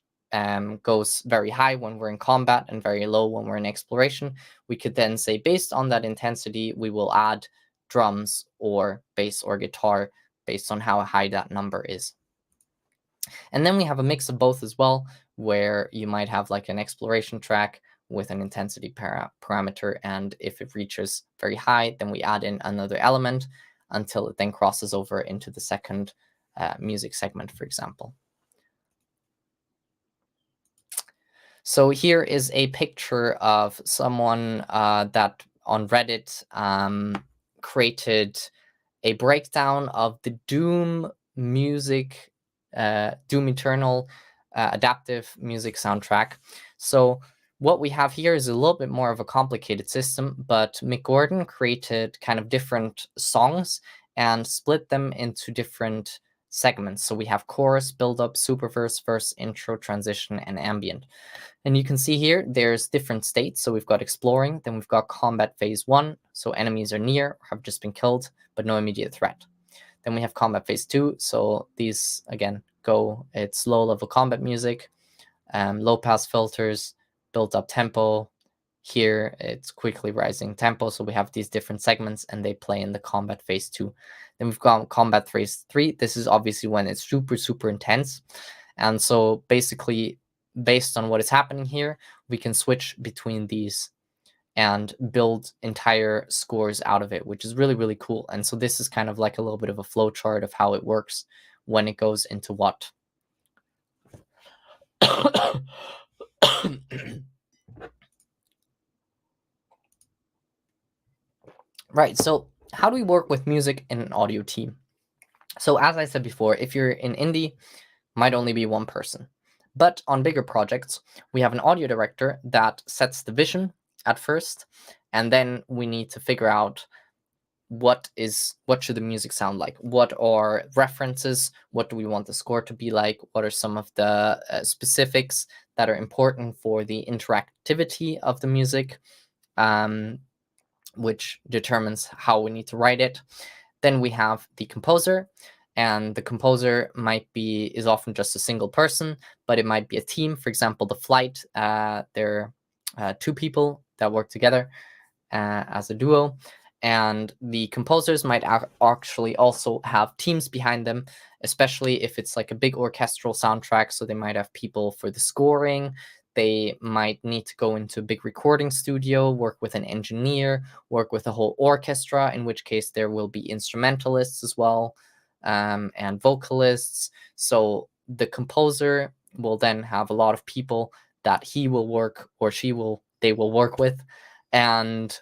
goes very high when we're in combat and very low when we're in exploration. We could then say, based on that intensity, we will add drums or bass or guitar based on how high that number is. And then we have a mix of both as well, where you might have like an exploration track with an intensity parameter, and if it reaches very high, then we add in another element until it then crosses over into the second music segment, for example. So here is a picture of someone that on Reddit created a breakdown of the Doom music, Doom Eternal adaptive music soundtrack. So what we have here is a little bit more of a complicated system, but Mick Gordon created kind of different songs and split them into different segments. So we have chorus, build-up, superverse, verse, intro, transition, and ambient. And you can see here, there's different states. So we've got exploring, then we've got combat phase 1. So enemies are near or have just been killed, but no immediate threat. Then we have combat phase 2. So these, again, it's low level combat music, low pass filters, built up tempo. Here it's quickly rising tempo. So we have these different segments and they play in the combat phase 2. Then we've got combat phase 3. This is obviously when it's super, super intense. And so basically, based on what is happening here, we can switch between these and build entire scores out of it, which is really, really cool. And so this is kind of like a little bit of a flow chart of how it works when it goes into what. Right, so how do we work with music in an audio team? So as I said before, if you're in indie, might only be one person. But on bigger projects, we have an audio director that sets the vision at first, and then we need to figure out what should the music sound like? What are references? What do we want the score to be like? What are some of the specifics that are important for the interactivity of the music, which determines how we need to write it? Then we have the composer, and the composer is often just a single person, but it might be a team. For example, The Flight, they're 2 people that work together as a duo, and the composers might actually also have teams behind them, especially if it's like a big orchestral soundtrack. So they might have people for the scoring. They might need to go into a big recording studio, work with an engineer, work with a whole orchestra, in which case there will be instrumentalists as well, and vocalists. So the composer will then have a lot of people that he will work or they will work with. And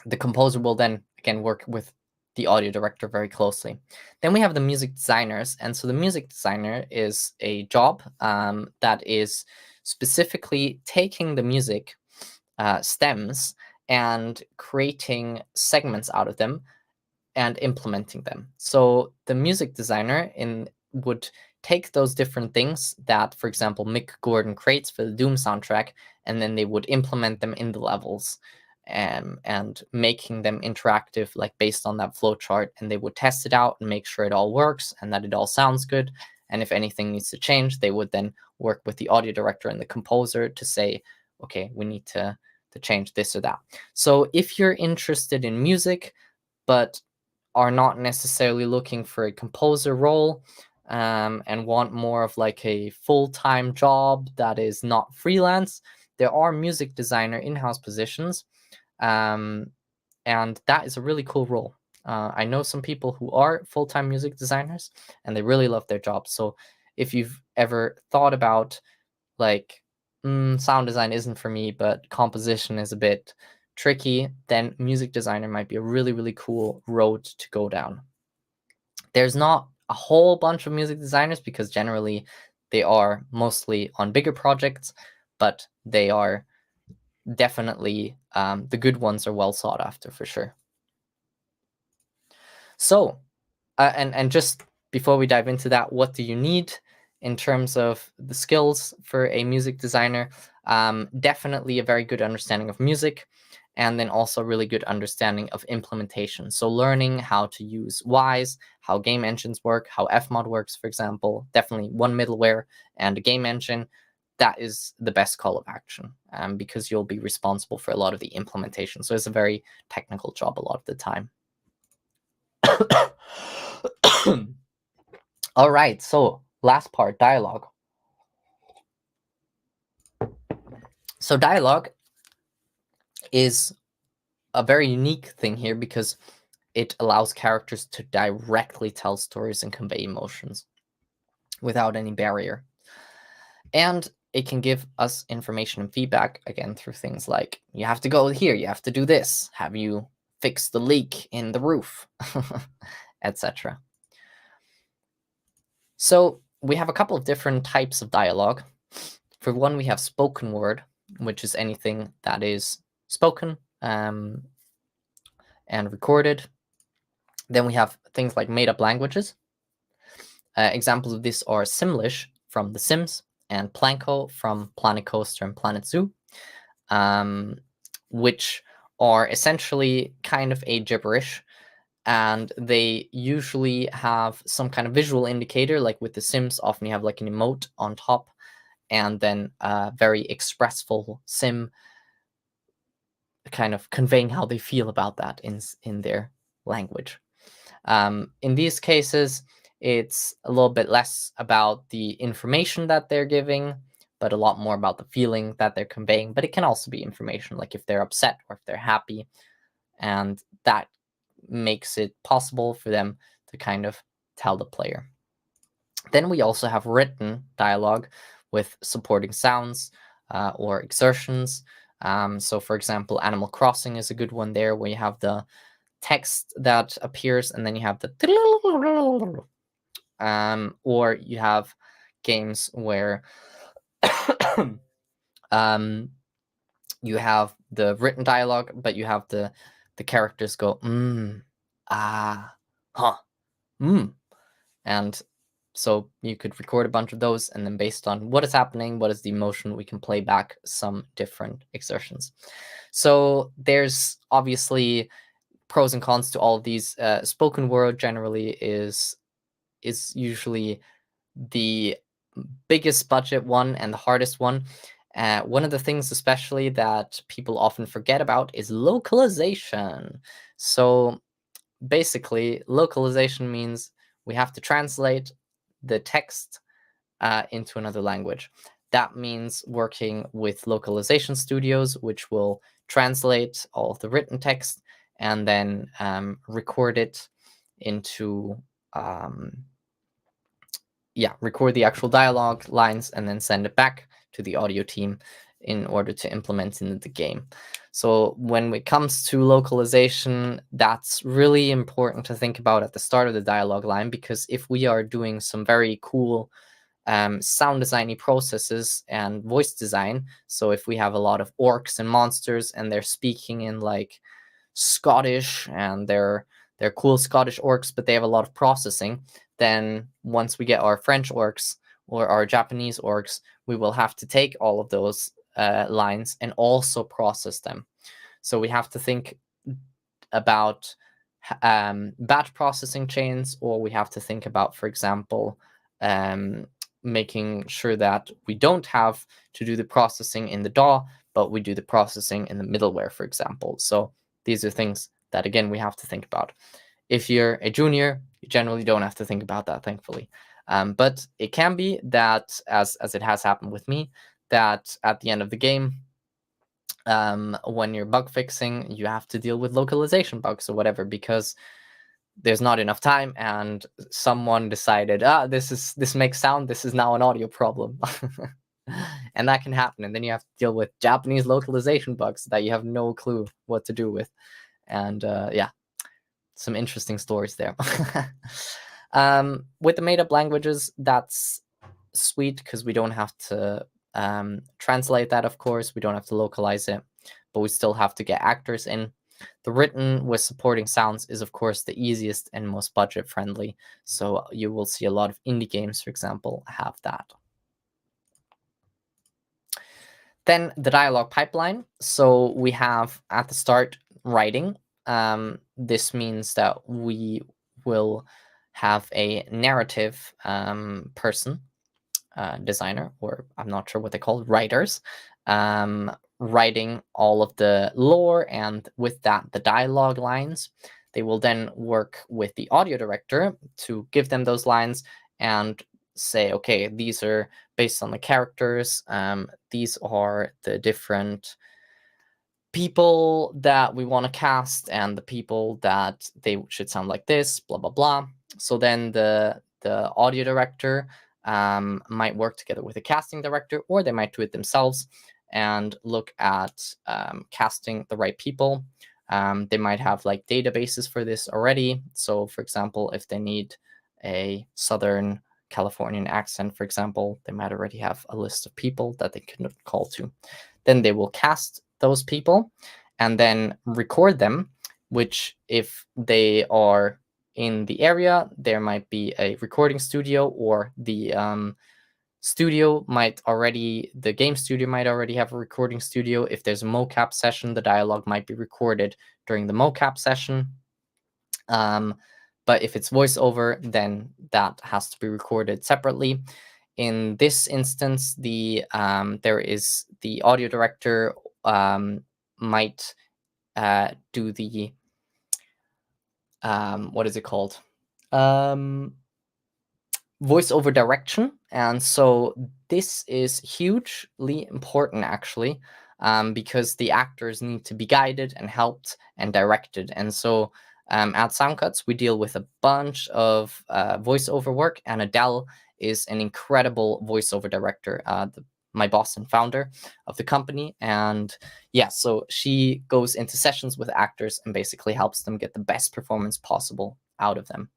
the composer will then, again, work with the audio director very closely. Then we have the music designers. And so the music designer is a job that is specifically taking the music stems and creating segments out of them and implementing them. So the music designer would take those different things that, for example, Mick Gordon creates for the Doom soundtrack, and then they would implement them in the levels, and making them interactive, like based on that flowchart, and they would test it out and make sure it all works and that it all sounds good. And if anything needs to change, they would then work with the audio director and the composer to say, okay, we need to change this or that. So if you're interested in music, but are not necessarily looking for a composer role, and want more of like a full-time job that is not freelance, there are music designer in-house positions. And that is a really cool role. I know some people who are full-time music designers and they really love their job. So if you've ever thought about like, sound design isn't for me, but composition is a bit tricky, then music designer might be a really, really cool road to go down. There's not a whole bunch of music designers because generally they are mostly on bigger projects, but they are definitely, the good ones are well sought after for sure. So, and just before we dive into that, what do you need in terms of the skills for a music designer? Definitely a very good understanding of music, and then also really good understanding of implementation. So learning how to use Wwise, how game engines work, how Fmod works, for example. Definitely one middleware and a game engine. That is the best call of action, because you'll be responsible for a lot of the implementation. So it's a very technical job a lot of the time. All right, so last part, dialogue. So dialogue is a very unique thing here because it allows characters to directly tell stories and convey emotions without any barrier. And it can give us information and feedback, again, through things like, you have to go here, you have to do this, have you fixed the leak in the roof, etc. So we have a couple of different types of dialogue. For one, we have spoken word, which is anything that is spoken and recorded. Then we have things like made-up languages. Examples of this are Simlish from The Sims and Planko from Planet Coaster and Planet Zoo, which are essentially kind of a gibberish, and they usually have some kind of visual indicator. Like with The Sims, often you have like an emote on top and then a very expressful sim kind of conveying how they feel about that in their language. In these cases, it's a little bit less about the information that they're giving, but a lot more about the feeling that they're conveying. But it can also be information, like if they're upset or if they're happy, and that makes it possible for them to kind of tell the player. Then we also have written dialogue with supporting sounds or exertions. So for example, Animal Crossing is a good one there, where you have the text that appears and then you have the or you have games where you have the written dialogue, but you have the characters go ah, huh, and so you could record a bunch of those, and then based on what is happening, what is the emotion, we can play back some different exertions. So there's obviously pros and cons to all of these. Spoken word generally is usually the biggest budget one and the hardest one. One of the things especially that people often forget about is localization. So basically, localization means we have to translate the text into another language. That means working with localization studios, which will translate all of the written text and then record it into record the actual dialogue lines and then send it back to the audio team in order to implement in the game. So when it comes to localization, that's really important to think about at the start of the dialogue line, because if we are doing some very cool sound designy processes and voice design, so if we have a lot of orcs and monsters and they're speaking in like Scottish and they're cool Scottish orcs, but they have a lot of processing, then once we get our French orcs or our Japanese orcs, we will have to take all of those lines and also process them. So we have to think about batch processing chains, or we have to think about, for example, making sure that we don't have to do the processing in the DAW, but we do the processing in the middleware, for example. So these are things that, again, we have to think about. If you're a junior, you generally don't have to think about that, thankfully. But it can be that, as it has happened with me, that at the end of the game, when you're bug fixing, you have to deal with localization bugs or whatever, because there's not enough time and someone decided, this makes sound, this is now an audio problem. And that can happen. And then you have to deal with Japanese localization bugs that you have no clue what to do with. And some interesting stories there. With the made-up languages, that's sweet because we don't have to translate that, of course. We don't have to localize it, but we still have to get actors in. The written with supporting sounds is, of course, the easiest and most budget-friendly. So you will see a lot of indie games, for example, have that. Then the dialogue pipeline. So we have at the start writing. This means that we will have a narrative person, designer, or I'm not sure what they call writers, writing all of the lore, and with that, the dialogue lines. They will then work with the audio director to give them those lines, and say, okay, these are based on the characters. These are the different people that we want to cast and the people that they should sound like this, blah, blah, blah. So then the audio director might work together with a casting director, or they might do it themselves and look at casting the right people. They might have like databases for this already. So for example, if they need a Southern Californian accent, for example, they might already have a list of people that they can call to. Then they will cast those people and then record them, which if they are in the area, there might be a recording studio, or the the game studio might already have a recording studio. If there's a mocap session, the dialogue might be recorded during the mocap session. But if it's voiceover, then that has to be recorded separately. In this instance, there is the audio director might do the what is it called? Voiceover direction. And so this is hugely important, actually, because the actors need to be guided and helped and directed. And so at Soundcuts, we deal with a bunch of voiceover work, and Adele is an incredible voiceover director, my boss and founder of the company. And yeah, so she goes into sessions with actors and basically helps them get the best performance possible out of them.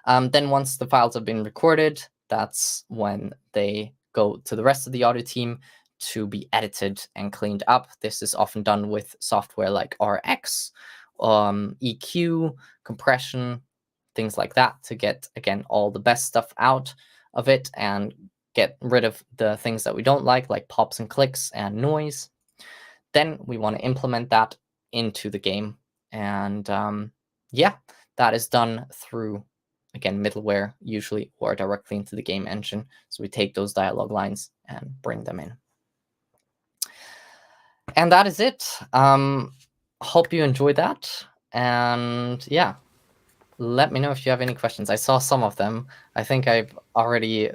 Then once the files have been recorded, that's when they go to the rest of the audio team to be edited and cleaned up. This is often done with software like RX, EQ, compression, things like that, to get, again, all the best stuff out of it and get rid of the things that we don't like pops and clicks and noise. Then we want to implement that into the game. And yeah, that is done through, again, middleware usually, or directly into the game engine. So we take those dialogue lines and bring them in. And that is it. Hope you enjoyed that. And yeah, let me know if you have any questions. I saw some of them. I think I've already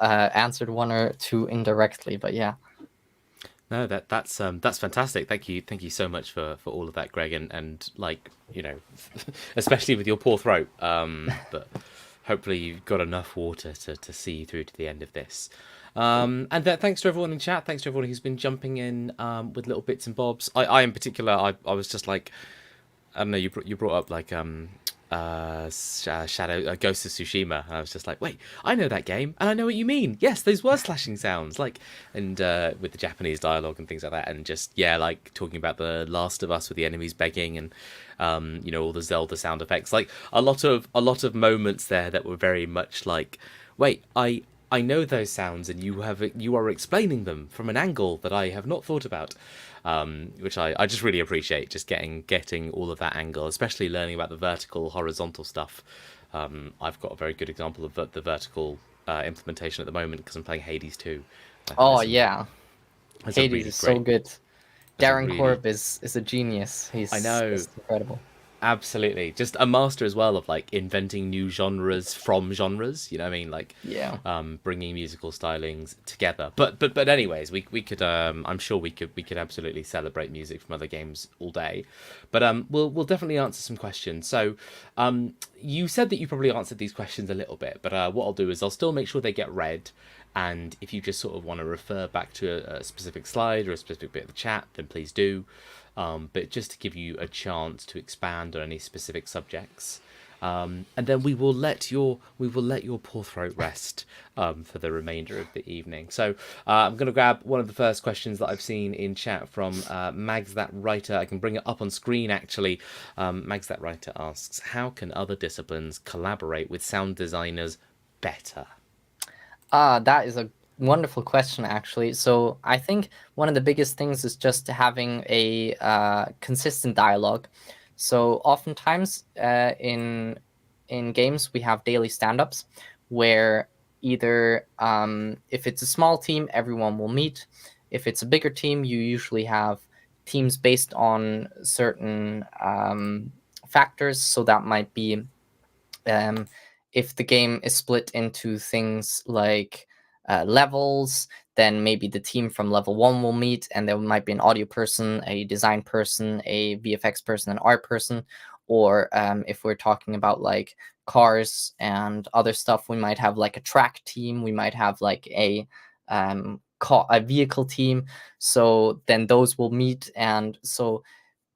answered one or two indirectly, but yeah. No, that's fantastic. Thank you so much for all of that, Greg, and like, especially with your poor throat. But hopefully you've got enough water to see you through to the end of this. And thanks to everyone in chat. Thanks to everyone who's been jumping in with little bits and bobs. I in particular, I was just like, I don't know. You brought up like Shadow Ghost of Tsushima, and I was just like, wait, I know that game and I know what you mean. Yes, those were slashing sounds, like, and with the Japanese dialogue and things like that, and just, yeah, like talking about the Last of Us with the enemies begging, and all the Zelda sound effects, like a lot of moments there that were very much like, wait, I know those sounds, and you are explaining them from an angle that I have not thought about, which I just really appreciate, just getting all of that angle, especially learning about the vertical, horizontal stuff. I've got a very good example of the vertical implementation at the moment because I'm playing Hades 2. Oh yeah, Hades really is so good. Darren Korb is a genius. I know. He's incredible. Absolutely, just a master as well of like inventing new genres from genres. You know what I mean? Like, yeah, bringing musical stylings together. But anyways, we could I'm sure we could absolutely celebrate music from other games all day. But we'll definitely answer some questions. So you said that you probably answered these questions a little bit, but what I'll do is I'll still make sure they get read. And if you just sort of want to refer back to a specific slide or a specific bit of the chat, then please do. But just to give you a chance to expand on any specific subjects, and then we will let your poor throat rest for the remainder of the evening. So I'm going to grab one of the first questions that I've seen in chat from Mags That Writer. I can bring it up on screen actually. Mags That Writer asks, how can other disciplines collaborate with sound designers better? That is a wonderful question, actually. So I think one of the biggest things is just having a consistent dialogue. So oftentimes in games we have daily stand-ups where either if it's a small team, everyone will meet. If it's a bigger team, you usually have teams based on certain factors. So that might be if the game is split into things like levels, then maybe the team from level 1 will meet, and there might be an audio person, a design person, a VFX person, an art person. Or if we're talking about like cars and other stuff, we might have like a track team, we might have like a vehicle team. So then those will meet. And so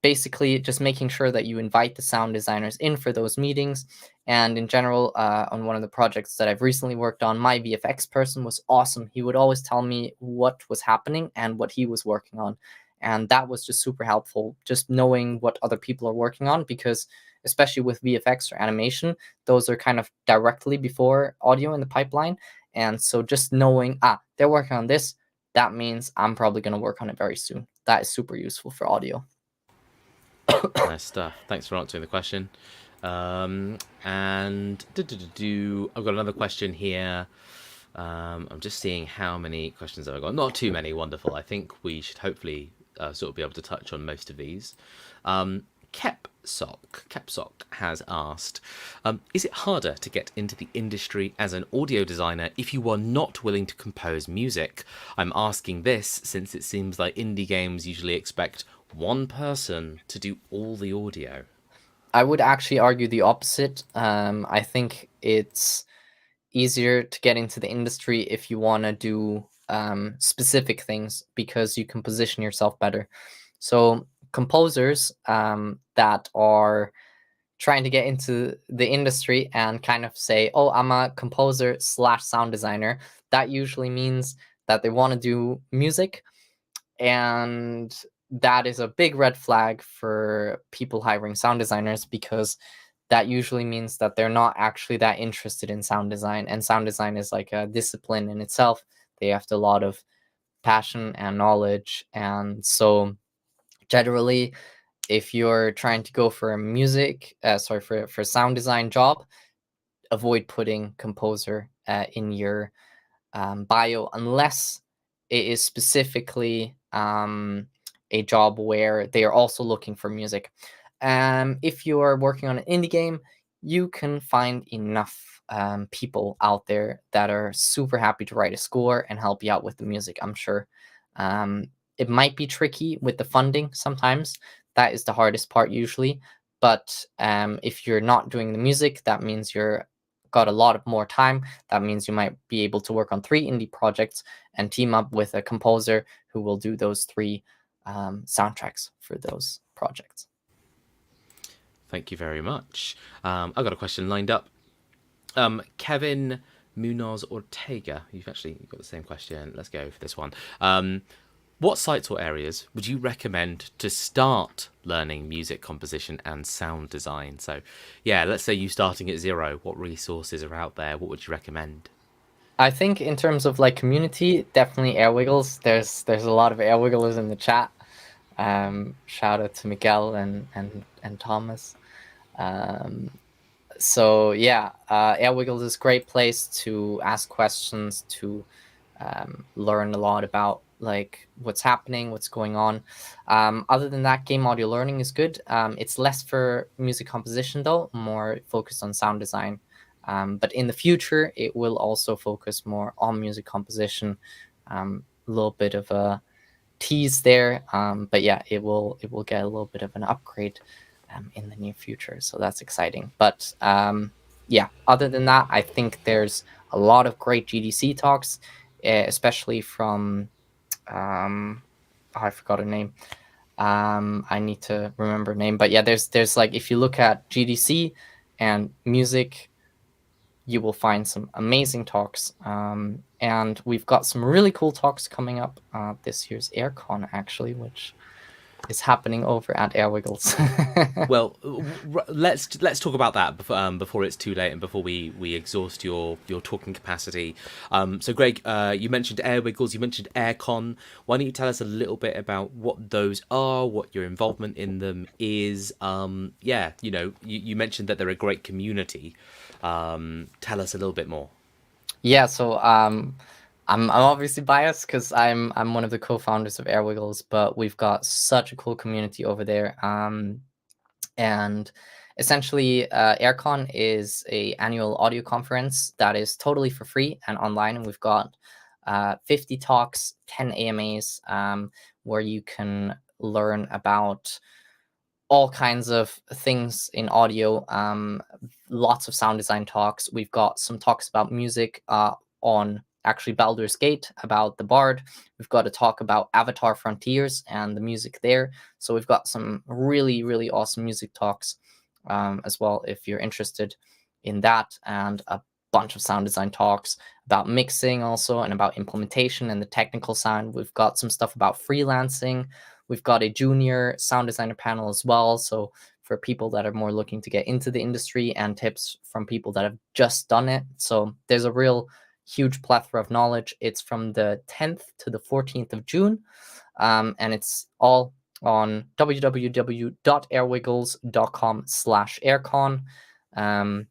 basically just making sure that you invite the sound designers in for those meetings. And in general, on one of the projects that I've recently worked on, my VFX person was awesome. He would always tell me what was happening and what he was working on. And that was just super helpful, just knowing what other people are working on, because especially with VFX or animation, those are kind of directly before audio in the pipeline. And so just knowing, they're working on this, that means I'm probably going to work on it very soon. That is super useful for audio. Nice stuff. Thanks for answering the question. And I've got another question here. I'm just seeing how many questions I've got. Not too many. Wonderful. I think we should hopefully sort of be able to touch on most of these. Kepsock has asked, is it harder to get into the industry as an audio designer if you are not willing to compose music? I'm asking this since it seems like indie games usually expect one person to do all the audio. I would actually argue the opposite. I think it's easier to get into the industry if you want to do specific things, because you can position yourself better. So composers that are trying to get into the industry and kind of say, oh, I'm a composer slash sound designer, that usually means that they want to do music. And that is a big red flag for people hiring sound designers, because that usually means that they're not actually that interested in sound design. And sound design is like a discipline in itself. They have a lot of passion and knowledge. And so generally, if you're trying to go for a for a sound design job, avoid putting composer in your bio, unless it is specifically a job where they are also looking for music. If you are working on an indie game, you can find enough people out there that are super happy to write a score and help you out with the music, I'm sure. It might be tricky with the funding sometimes. That is the hardest part usually. But if you're not doing the music, that means you're got a lot of more time. That means you might be able to work on 3 indie projects and team up with a composer who will do those 3 soundtracks for those projects. Thank you very much. I've got a question lined up. Kevin Munoz Ortega, you've got the same question. Let's go for this one. What sites or areas would you recommend to start learning music composition and sound design? So, yeah, let's say you starting at zero. What resources are out there? What would you recommend? I think in terms of like community, definitely Airwiggles. There's a lot of Airwigglers in the chat. Shout out to Miguel and Thomas. So yeah, Airwiggles is a great place to ask questions, to learn a lot about like what's happening, what's going on. Other than that, Game Audio Learning is good. It's less for music composition though, more focused on sound design. But in the future, it will also focus more on music composition. A little bit of a tease there, but yeah, it will get a little bit of an upgrade in the near future. So that's exciting. But yeah, other than that, I think there's a lot of great GDC talks, especially from I forgot her name. I need to remember her name. But yeah, there's like, if you look at GDC and music, you will find some amazing talks. And we've got some really cool talks coming up this year's AirCon, actually, which is happening over at Airwiggles. Well, let's talk about that before it's too late and before we exhaust your talking capacity. So, Greg, you mentioned Airwiggles, you mentioned AirCon. Why don't you tell us a little bit about what those are, what your involvement in them is? Yeah, you mentioned that they're a great community. Tell us a little bit more. Yeah, so I'm obviously biased because I'm one of the co-founders of Airwiggles, but we've got such a cool community over there. And essentially, AirCon is a annual audio conference that is totally for free and online, and we've got 50 talks, 10 AMAs, where you can learn about all kinds of things in audio. Lots of sound design talks. We've got some talks about music on actually Baldur's Gate, about the Bard. We've got a talk about Avatar Frontiers and the music there. So we've got some really, really awesome music talks as well, if you're interested in that, and a bunch of sound design talks about mixing also, and about implementation and the technical side. We've got some stuff about freelancing. We've got a junior sound designer panel as well. So for people that are more looking to get into the industry, and tips from people that have just done it. So there's a real huge plethora of knowledge. It's from the 10th to the 14th of June. And it's all on www.airwiggles.com/aircon,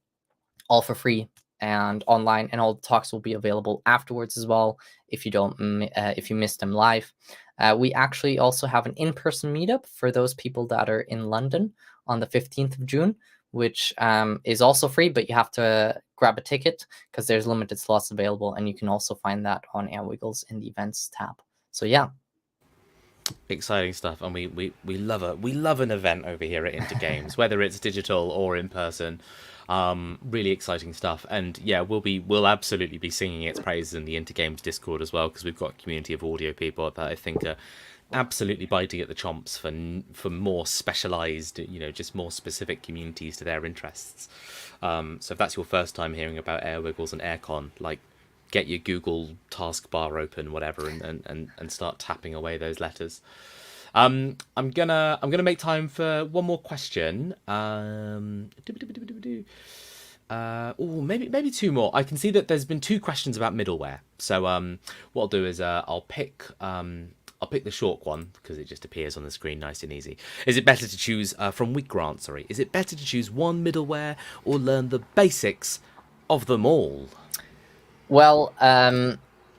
all for free and online, and all the talks will be available afterwards as well if you missed them live. We actually also have an in-person meetup for those people that are in London on the 15th of June, which is also free, but you have to grab a ticket because there's limited slots available, and you can also find that on Airwiggles in the events tab. So yeah. Exciting stuff, and we love an event over here at Intergames, whether it's digital or in person. Really exciting stuff, and yeah, we'll absolutely be singing its praises in the Intergames Discord as well, because we've got a community of audio people that I think are absolutely biting at the chomps for more specialized, just more specific communities to their interests. So if that's your first time hearing about Airwiggles and AirCon, like, get your Google taskbar open, whatever, and start tapping away those letters. I'm gonna make time for one more question. Maybe two more. I can see that there's been two questions about middleware. So what I'll do is I'll pick the short one because it just appears on the screen nice and easy. Is it better to choose from Weak Grant? Sorry, is it better to choose one middleware or learn the basics of them all? Well,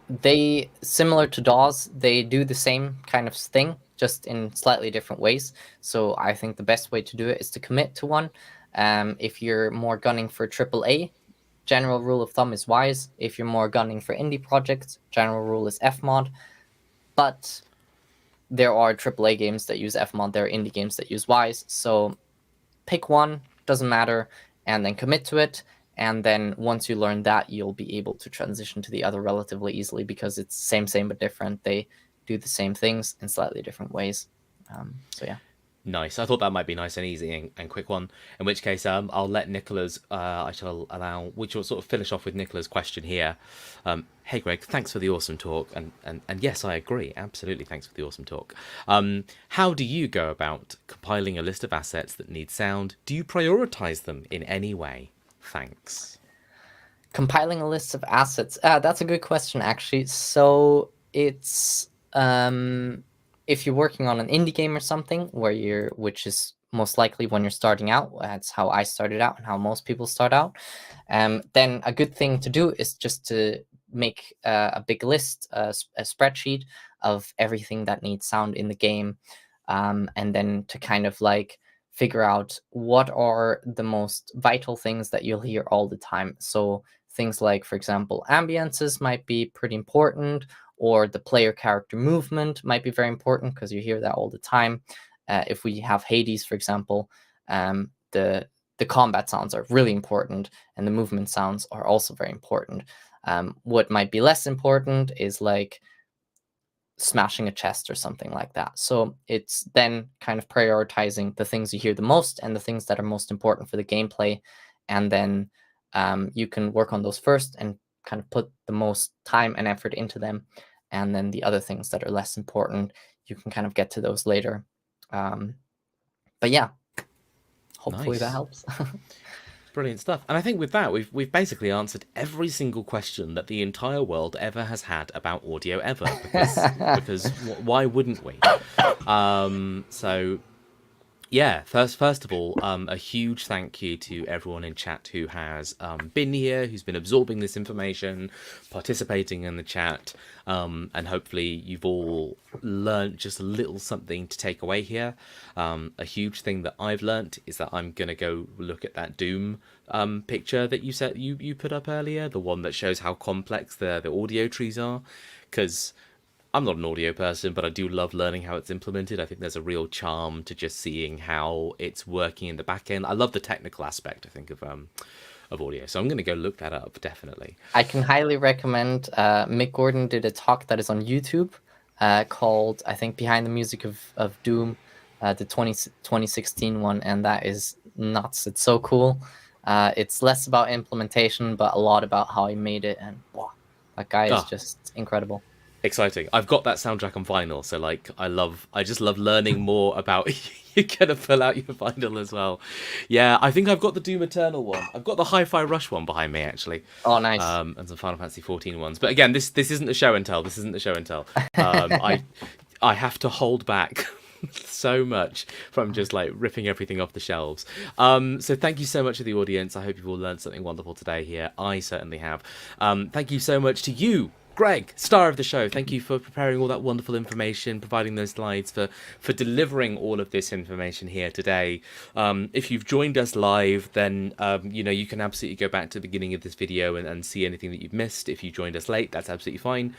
they, similar to DAWs, they do the same kind of thing, just in slightly different ways. So I think the best way to do it is to commit to one. If you're more gunning for AAA, general rule of thumb is WISE. If you're more gunning for indie projects, general rule is Fmod. But there are AAA games that use Fmod, there are indie games that use WISE. So pick one, doesn't matter, and then commit to it. And then once you learn that, you'll be able to transition to the other relatively easily, because it's same but different. They do the same things in slightly different ways. So yeah. Nice. I thought that might be nice and easy and quick one. In which case, I'll let Nicola's. Which will sort of finish off with Nicola's question here. Hey, Greg, thanks for the awesome talk. And yes, I agree. Absolutely, thanks for the awesome talk. How do you go about compiling a list of assets that need sound? Do you prioritize them in any way? Thanks. Compiling a list of assets. That's a good question, actually. So it's if you're working on an indie game or something which is most likely when you're starting out. That's how I started out and how most people start out. Then a good thing to do is just to make a big list, a spreadsheet of everything that needs sound in the game, and then to kind of like figure out what are the most vital things that you'll hear all the time. So things like, for example, ambiances might be pretty important, or the player character movement might be very important because you hear that all the time. If we have Hades, for example, the combat sounds are really important, and the movement sounds are also very important. What might be less important is like smashing a chest or something like that. So it's then kind of prioritizing the things you hear the most and the things that are most important for the gameplay, and then you can work on those first and kind of put the most time and effort into them, and then the other things that are less important, you can kind of get to those later. But yeah, hopefully that helps. Brilliant stuff. And I think with that, we've basically answered every single question that the entire world ever has had about audio ever, because why wouldn't we? So Yeah, first of all, a huge thank you to everyone in chat who has been here, who's been absorbing this information, participating in the chat, and hopefully you've all learned just a little something to take away here. A huge thing that I've learnt is that I'm gonna go look at that Doom picture that you put up earlier, the one that shows how complex the audio trees are, because I'm not an audio person, but I do love learning how it's implemented. I think there's a real charm to just seeing how it's working in the back end. I love the technical aspect, I think, of audio. So I'm going to go look that up, definitely. I can highly recommend. Mick Gordon did a talk that is on YouTube called, I think, Behind the Music of Doom, the 2016 one, and that is nuts. It's so cool. It's less about implementation, but a lot about how he made it, and wow, that guy is just incredible. Exciting. I've got that soundtrack on vinyl, so like I just love learning more about you're gonna pull out your vinyl as well. Yeah, I think I've got the Doom Eternal one. I've got the Hi-Fi Rush one behind me actually. Oh, nice. And some Final Fantasy 14 ones. But again, this isn't the show and tell. This isn't the show and tell. I have to hold back so much from just like ripping everything off the shelves. So thank you so much to the audience. I hope you've all learned something wonderful today here. I certainly have. Thank you so much to you, Greg, star of the show. Thank you for preparing all that wonderful information, providing those slides, for delivering all of this information here today. If you've joined us live, then you can absolutely go back to the beginning of this video and see anything that you've missed. If you joined us late, that's absolutely fine.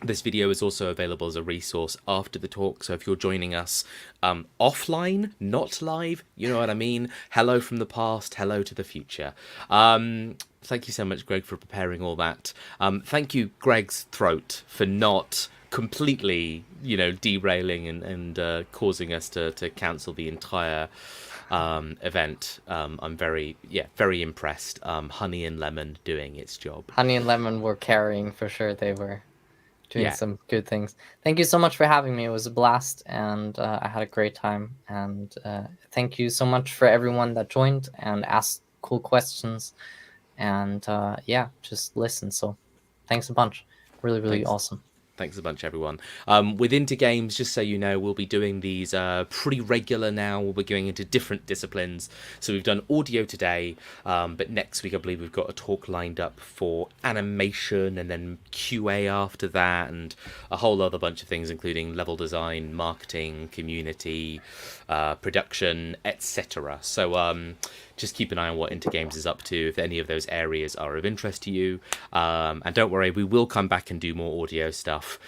This video is also available as a resource after the talk, so if you're joining us offline, not live, you know what I mean? Hello from the past, hello to the future. Thank you so much, Greg, for preparing all that. Thank you, Greg's throat, for not completely, derailing and causing us to cancel the entire event. I'm very impressed. Honey and Lemon doing its job. Honey and Lemon were carrying for sure. They were doing some good things. Thank you so much for having me. It was a blast, and I had a great time. And thank you so much for everyone that joined and asked cool questions. And just listen. So thanks a bunch. Really awesome. Thanks a bunch, everyone. With Into Games, just so you know, we'll be doing these pretty regular now. We'll be going into different disciplines. So we've done audio today, but next week I believe we've got a talk lined up for animation and then QA after that, and a whole other bunch of things, including level design, marketing, community, production, etc. So just keep an eye on what Into Games is up to if any of those areas are of interest to you. And don't worry, we will come back and do more audio stuff.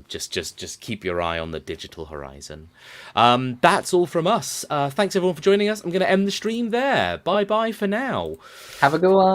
Just keep your eye on the digital horizon. That's all from us. Thanks everyone for joining us. I'm going to end the stream there. Bye bye for now. Have a good one.